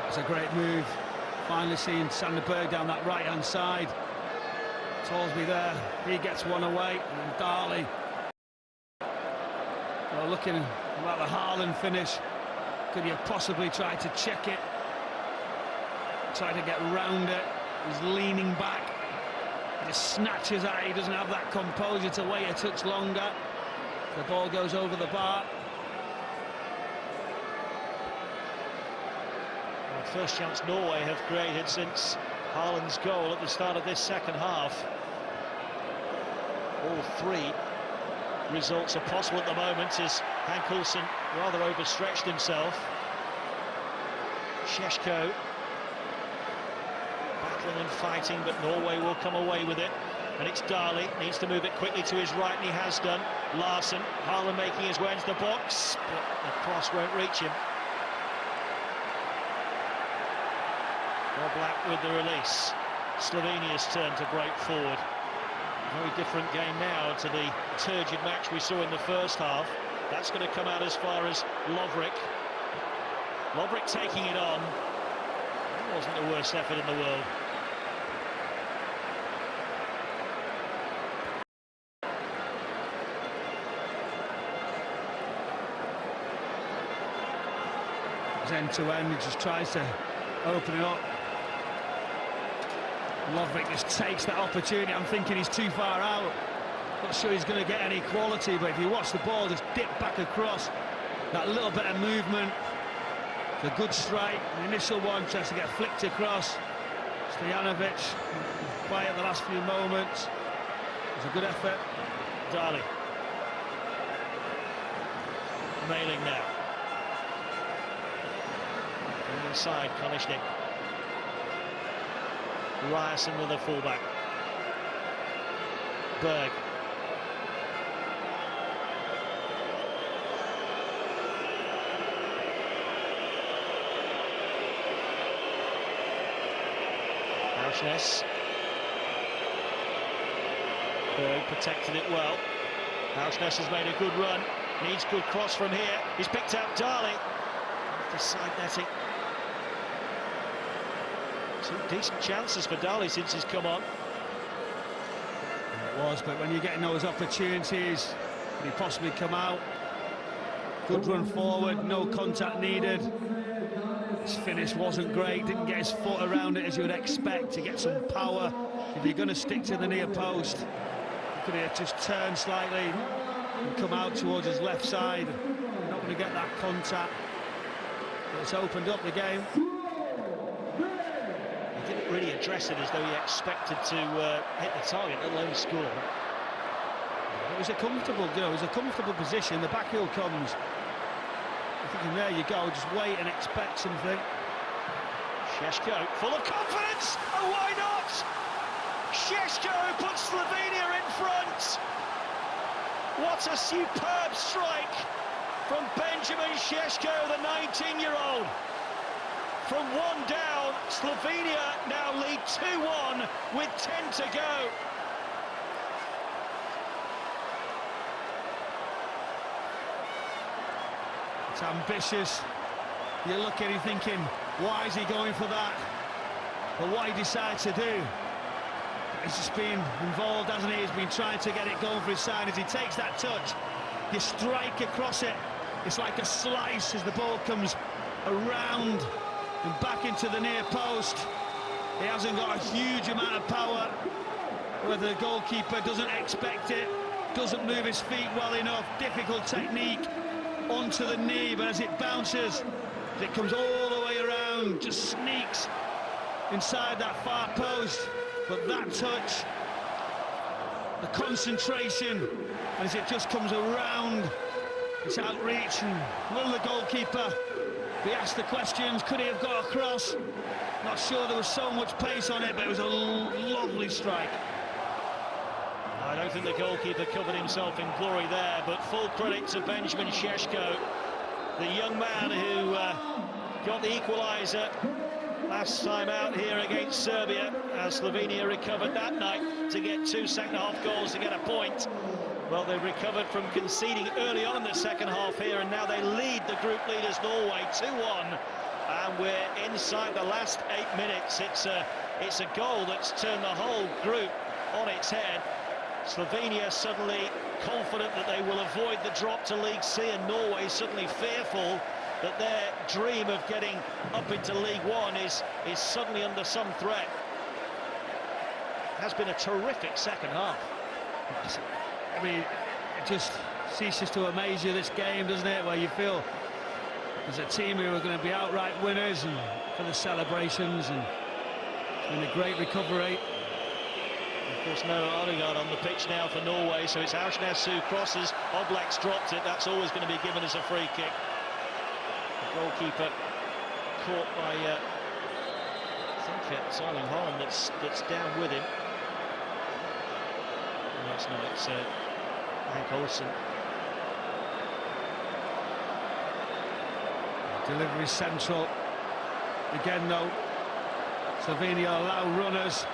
Speaker 2: It's a great move. Finally seeing Sander Berg down that right-hand side. Torsby there, he gets one away, and Dali. Well, looking about the Haaland finish, could he have possibly tried to check it? Tried to get round it, he's leaning back. He just snatches at it, he doesn't have that composure to wait a touch longer. The ball goes over the bar.
Speaker 1: Well, first chance Norway have created since Haaland's goal at the start of this second half. All three results are possible at the moment as Coulson rather overstretched himself. Šeško battling and fighting, but Norway will come away with it. And it's Dali, needs to move it quickly to his right, and he has done. Larsson, Haaland making his way into the box, but the cross won't reach him. Oblak with the release. Slovenia's turn to break forward. Very different game now to the turgid match we saw in the first half. That's going to come out as far as Lovric. Lovric taking it on. That wasn't the worst effort in the world.
Speaker 2: It's end to end, he just tries to open it up. Lovric just takes that opportunity. I'm thinking he's too far out. Not sure he's going to get any quality, but if you watch the ball just dip back across, that little bit of movement, it's a good strike. The initial one tries to get flicked across. Stojanovic, quiet the last few moments. It's a good effort.
Speaker 1: Dali. Mailing now. From inside, Konishnik. Ryerson with the fullback. Berg. Auschness. Berg protected it well. Auschness has made a good run. Needs good cross from here. He's picked out Dali. After side netting. Two decent chances for Dali since he's come on.
Speaker 2: It was, but when you're getting those opportunities, can he possibly come out? Good run forward, no contact needed. His finish wasn't great, didn't get his foot around it as you would expect to get some power. If you're going to stick to the near post, could he have just turned slightly and come out towards his left side? Not going to get that contact. But it's opened up the game.
Speaker 1: He didn't really address it as though he expected to hit the target, let alone score.
Speaker 2: It was a comfortable, it was a comfortable position. The back heel comes. I'm thinking, there you go, just wait and expect something.
Speaker 1: Šeško, full of confidence, oh why not? Šeško puts Slovenia in front. What a superb strike from Benjamin Šeško, the 19-year-old. From one down, Slovenia now lead 2-1 with 10 to go.
Speaker 2: It's ambitious. You're looking and thinking, why is he going for that? But what he decides to do, he's just been involved, hasn't he? He's been trying to get it going for his side. As he takes that touch, you strike across it. It's like a slice as the ball comes around and back into the near post. He hasn't got a huge amount of power. Whether the goalkeeper doesn't expect it, doesn't move his feet well enough, difficult technique onto the knee, but as it bounces, it comes all the way around, just sneaks inside that far post. But that touch, the concentration, and as it just comes around, it's outreach. And will the goalkeeper be asked the questions? Could he have got across? Not sure there was so much pace on it, but it was a lovely strike.
Speaker 1: I don't think the goalkeeper covered himself in glory there, but full credit to Benjamin Šeško, the young man who got the equaliser last time out here against Serbia, as Slovenia recovered that night to get 2 second-half goals to get a point. Well, they recovered from conceding early on in the second half here, and now they lead the group leaders Norway 2-1, and we're inside the last 8 minutes. It's a goal that's turned the whole group on its head. Slovenia suddenly confident that they will avoid the drop to League C, and Norway suddenly fearful that their dream of getting up into League One is suddenly under some threat. It has been a terrific second half.
Speaker 2: I mean, it just ceases to amaze you, this game, doesn't it? Where you feel there's a team who are going to be outright winners, and for the celebrations, and it's been a great recovery.
Speaker 1: Of course, no Odegaard on the pitch now for Norway, so it's Auschness who crosses. Oblak's dropped it. That's always going to be given as a free kick. The goalkeeper caught by, I think it's Erling Haaland that's down with him. No, it's not. It's Hank Olsen.
Speaker 2: Delivery central. Again, though, Slovenia allow runners.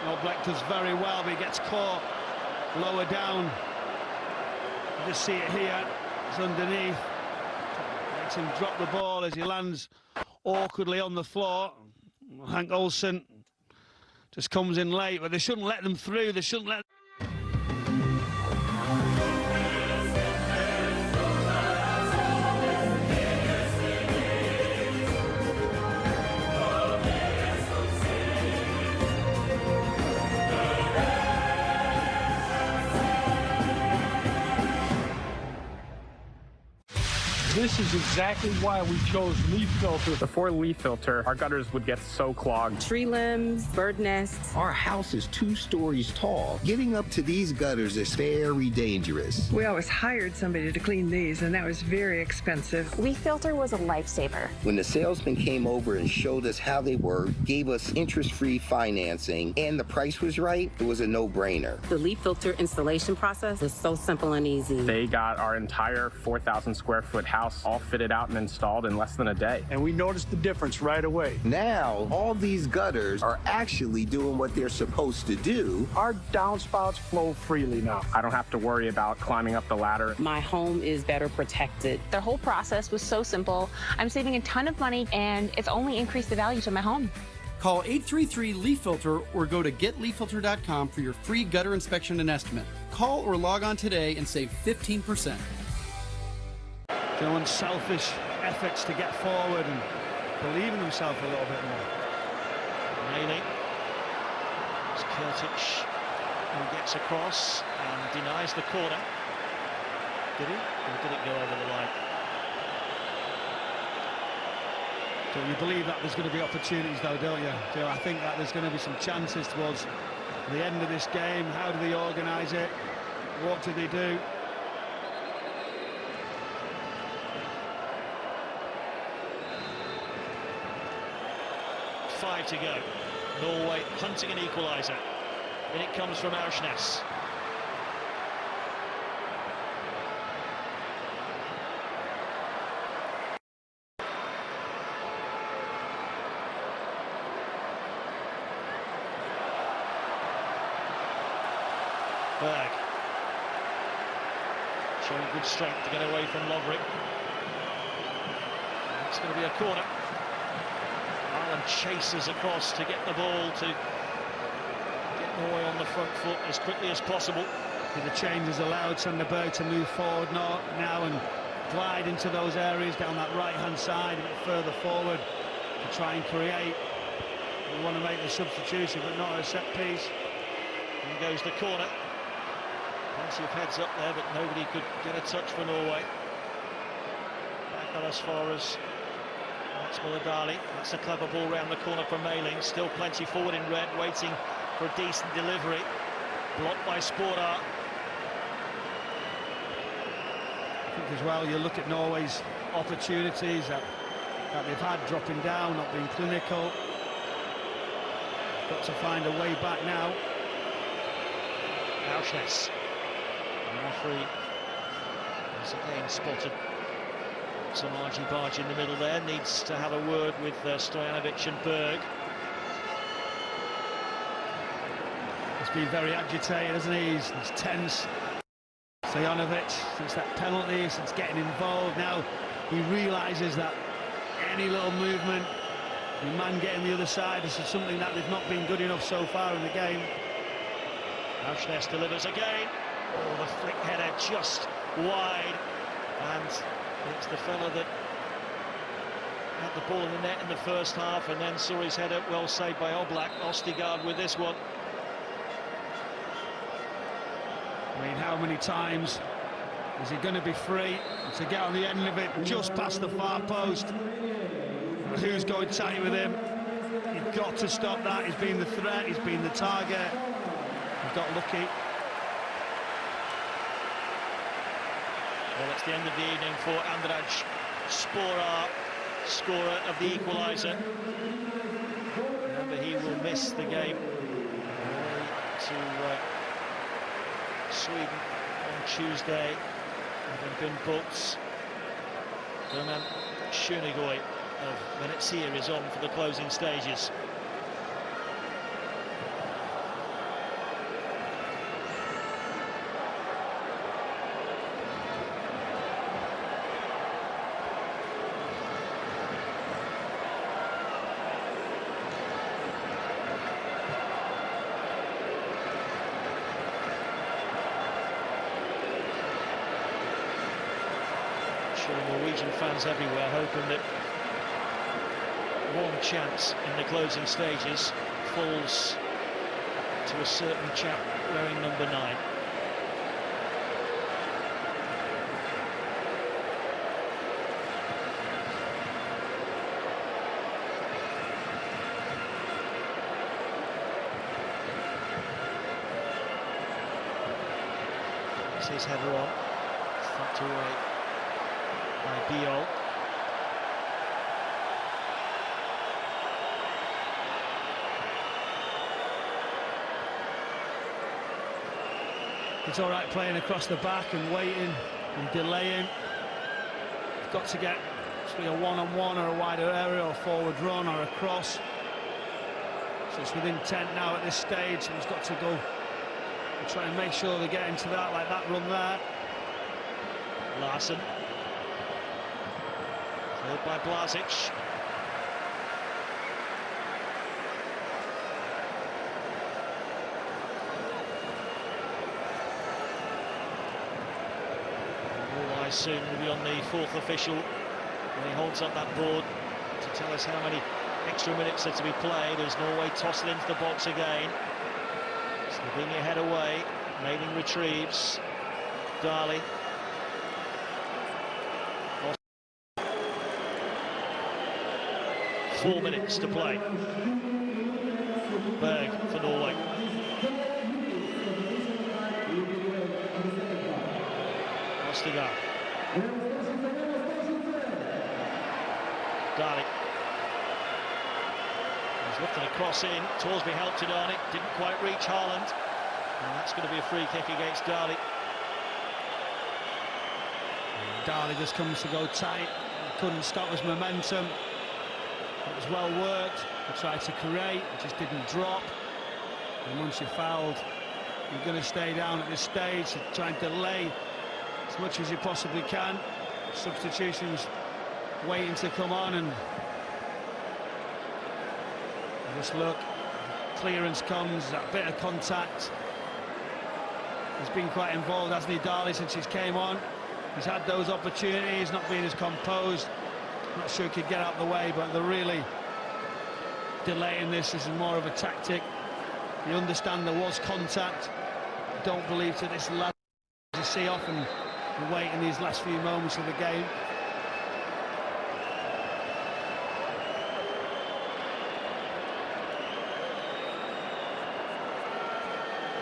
Speaker 2: Oblak does very well, but he gets caught lower down. You just see it here. It's underneath. Makes him drop the ball as he lands awkwardly on the floor. Hank Olsen just comes in late, but they shouldn't let them through. They shouldn't let.
Speaker 6: This is exactly why we chose leaf filter.
Speaker 4: Before leaf filter, our gutters would get so clogged.
Speaker 7: Tree limbs, bird nests.
Speaker 8: Our house is 2 stories tall. Getting up to these gutters is very dangerous.
Speaker 9: We always hired somebody to clean these, and that was very expensive.
Speaker 10: Leaf filter was a lifesaver.
Speaker 8: When the salesman came over and showed us how they work, gave us interest-free financing, and the price was right, it was a no-brainer.
Speaker 7: The leaf filter installation process is so simple and easy.
Speaker 4: They got our entire 4,000 square foot house all fitted out and installed in less than a day.
Speaker 6: And we noticed the difference right away.
Speaker 8: Now, all these gutters are actually doing what they're supposed to do.
Speaker 6: Our downspouts flow freely now.
Speaker 4: I don't have to worry about climbing up the ladder.
Speaker 7: My home is better protected.
Speaker 10: The whole process was so simple. I'm saving a ton of money, and it's only increased the value to my home.
Speaker 11: Call 833-LEAF-FILTER or go to getleaffilter.com for your free gutter inspection and estimate. Call or log on today and save 15%.
Speaker 2: Their unselfish efforts to get forward and believe in themselves a little bit more.
Speaker 1: Nailing. It's Kurtic who gets across and denies the corner. Did he? Or did it go over the line?
Speaker 2: So you believe that there's going to be opportunities though, don't you? So I think that there's going to be some chances towards the end of this game. How do they organise it? What do they do?
Speaker 1: Five to go. Norway hunting an equaliser. And it comes from Aursnes. Berg. Showing good strength to get away from Lovric. It's going to be a corner. Ireland chases across to get the ball to get Norway on the front foot as quickly as possible.
Speaker 2: The changes allowed Sunderberg to move forward now and glide into those areas down that right-hand side, a bit further forward to try and create. We want to make the substitution, but not a set piece.
Speaker 1: In goes the corner. Plenty of heads up there, but nobody could get a touch for Norway. Back on as far as that's Muladali. That's a clever ball round the corner from Mailing. Still plenty forward in red, waiting for a decent delivery. Blocked by Sporart.
Speaker 2: I think as well, you look at Norway's opportunities that they've had dropping down, not being clinical. Got to find a way back now.
Speaker 1: Aursnes. The referee has again spotted some argy-bargy in the middle there. Needs to have a word with Stojanovic and Berg.
Speaker 2: He's been very agitated, hasn't he? He's tense. Stojanovic, since that penalty, since getting involved, now he realises that any little movement, the man getting the other side, this is something that they've not been good enough so far in the game.
Speaker 1: Aursnes delivers again. Oh, the flick header just wide, and it's the fella that had the ball in the net in the first half and then saw his header well saved by Oblak. Ostigard with this one.
Speaker 2: I mean, how many times is he going to be free to get on the end of it just past the far post? Who's going tight with him? You've got to stop that. He's been the threat, he's been the target. He's got lucky.
Speaker 1: Well, it's the end of the evening for Andraj Sporart, scorer of the equaliser. Remember, he will miss the game to Sweden on Tuesday, having been booked. Herman Schönegoy of Venezia is on for the closing stages. Norwegian fans everywhere hoping that one chance in the closing stages falls to a certain chap wearing number 9. Gets his header on. Thumped away by Biol.
Speaker 2: It's all right playing across the back and waiting and delaying. You've got to get a one-on-one or a wider area or forward run or a cross. So it's within 10 now at this stage, and he's got to go and try and make sure they get into that, like that run there.
Speaker 1: Larson. Held by Blazic. All eyes soon will be on the fourth official when he holds up that board to tell us how many extra minutes are to be played as Norway toss it into the box again. Slovenia head away. Mailing retrieves. Dali. 4 minutes to play. Berg for Norway. Ostergaard. Dali. He's lifting a cross in. Torsby helped it on it. Didn't quite reach Haaland. And that's going to be a free kick against Dali.
Speaker 2: Dali just comes to go tight. He couldn't stop his momentum. It was well worked. He tried to create, it just didn't drop. And once you're fouled, you're going to stay down at this stage. So try and delay as much as you possibly can. Substitutions waiting to come on, and just look, clearance comes, that bit of contact. He's been quite involved, hasn't he, Dali, since he's came on. He's had those opportunities, not being as composed. Not sure he could get out of the way, but they're really delaying this. This is more of a tactic. You understand there was contact. Don't believe to this level to see off and wait in these last few moments of the game.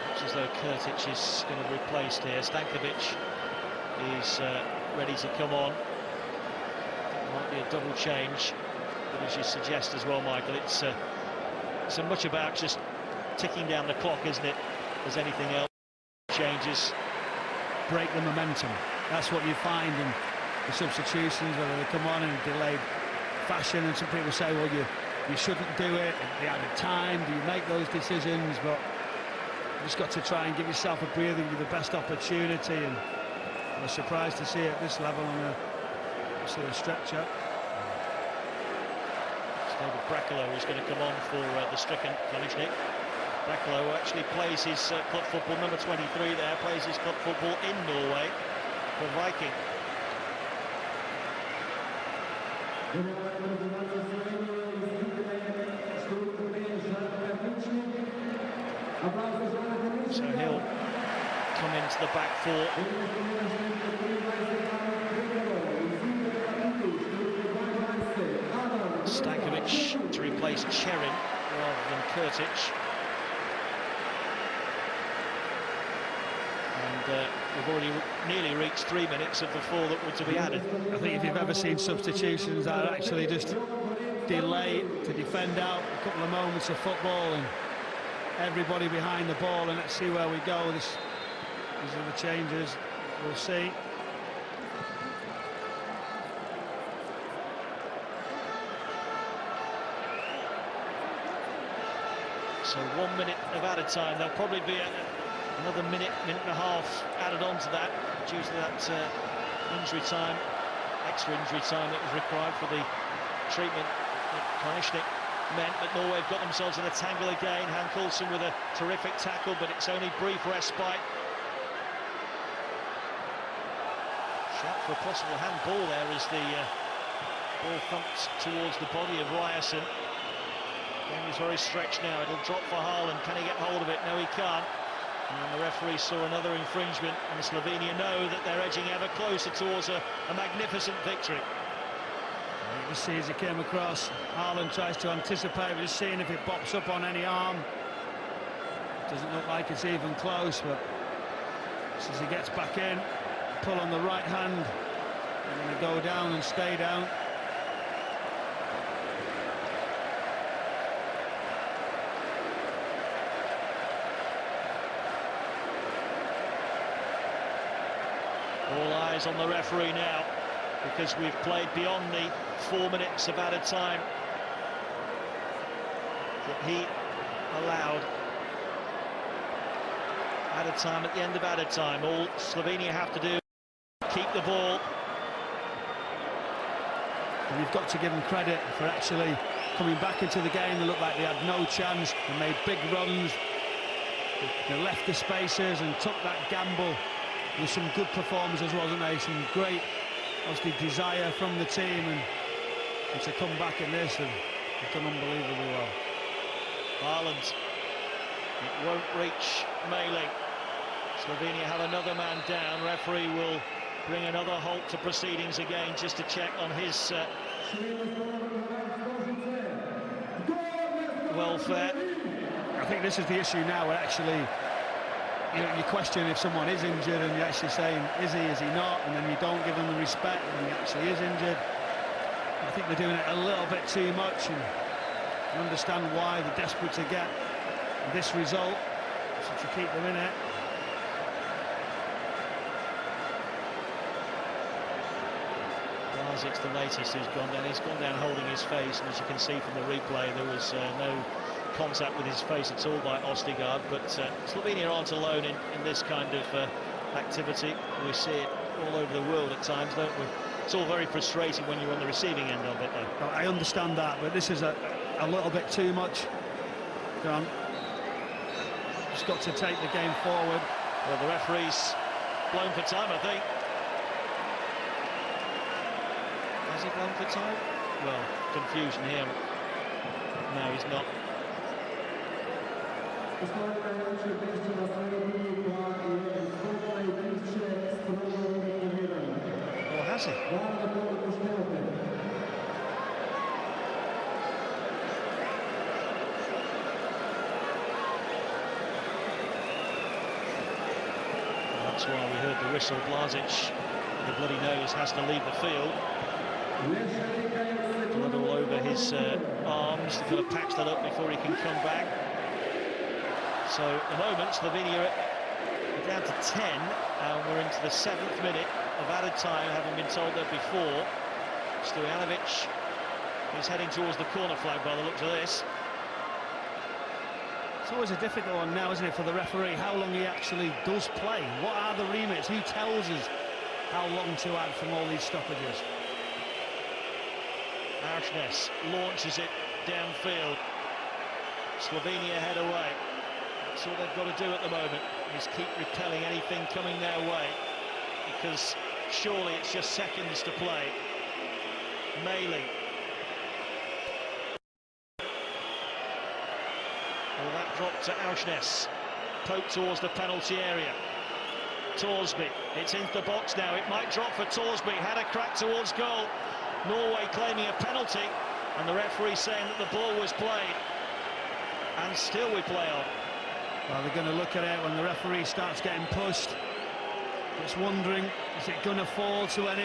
Speaker 1: Looks as though Kurtic is going to be replaced here. Stankovic is ready to come on. Might be a double change, but as you suggest as well, Michael, it's so much about just ticking down the clock, isn't it, as anything else. Changes
Speaker 2: break the momentum. That's what you find in the substitutions, whether they come on in a delayed fashion, and some people say, well, you shouldn't do it at the added time. Do you make those decisions? But you just got to try and give yourself a breather, give you the best opportunity, and I was surprised to see it at this level on a sort of stretcher.
Speaker 1: David Brekalo is going to come on for the stricken Kalishnik. Brekalo actually plays his club football, number 23 there, plays his club football in Norway for Viking. So he'll come into the back four. Stankovic to replace Cherin rather than Kurtic. And we've already nearly reached 3 minutes of the 4 that were to be added.
Speaker 2: I think if you've ever seen substitutions that are actually just delay to defend out a couple of moments of football and everybody behind the ball, and let's see where we go. These are the changes. We'll see.
Speaker 1: So 1 minute of added time. There'll probably be another minute and a half added on to that due to that injury time, extra injury time that was required for the treatment that Kalishnik meant. But Norway have got themselves in a tangle again. Han Coulson with a terrific tackle, but it's only brief respite. Shout for a possible handball there as the ball thumped towards the body of Ryerson. Game is very stretched now. It'll drop for Haaland. Can he get hold of it? No, he can't. And the referee saw another infringement, and Slovenia know that they're edging ever closer towards a magnificent victory.
Speaker 2: You can see as he came across, Haaland tries to anticipate, just seeing if it bops up on any arm. Doesn't look like it's even close, but Just as he gets back in, pull on the right hand, and going to go down and stay down.
Speaker 1: All eyes on the referee now, because we've played beyond the 4 minutes of added time that he allowed. Added time at the end of added time. All Slovenia have to do, keep the ball.
Speaker 2: And you've got to give them credit for actually coming back into the game. They looked like they had no chance. They made big runs. They left the spaces and took that gamble. With some good performances, wasn't they? Some great, obviously, desire from the team, and to come back in this, and they've done unbelievably well.
Speaker 1: Ireland, it won't reach Melee. Slovenia have another man down. Referee will bring another halt to proceedings again, just to check on his welfare.
Speaker 2: I think this is the issue now, where actually you question if someone is injured, and you're actually saying, is he not, and then you don't give them the respect when he actually is injured. I think they're doing it a little bit too much, and I understand why they're desperate to get this result, so to keep them in it.
Speaker 1: Blazic's the latest who's gone down. He's gone down holding his face, and as you can see from the replay, there was no contact with his face at all by Ostigard. But Slovenia aren't alone in this kind of activity. We see it all over the world at times, don't we? It's all very frustrating when you're on the receiving end of it, though.
Speaker 2: I understand that, but this is a little bit too much. Go on. Just got to take the game forward.
Speaker 1: Well, the referee's blown for time, I think. Has he blown for time? Well, confusion here. No, he's not. Or has he? That's why we heard the whistle. Blazic, the bloody nose, has to leave the field. Blood all over his arms. They've got to patch that up before he can come back. So at the moment, Slovenia are down to 10, and we're into the 7th minute of added time, having been told that before. Stojanovic is heading towards the corner flag by the looks of this.
Speaker 2: It's always a difficult one now, isn't it, for the referee, how long he actually does play. What are the remits? Who tells us how long to add from all these stoppages?
Speaker 1: Aursnes launches it downfield. Slovenia head away. That's all they've got to do at the moment, is keep repelling anything coming their way, because surely it's just seconds to play. Melee. Well, that dropped to Aursnes. Poked towards the penalty area. Torsby, it's into the box now. It might drop for Torsby. Had a crack towards goal. Norway claiming a penalty, and the referee saying that the ball was played. And still we play on.
Speaker 2: Well, they're going to look at it when the referee starts getting pushed. Just wondering, is it going to fall to any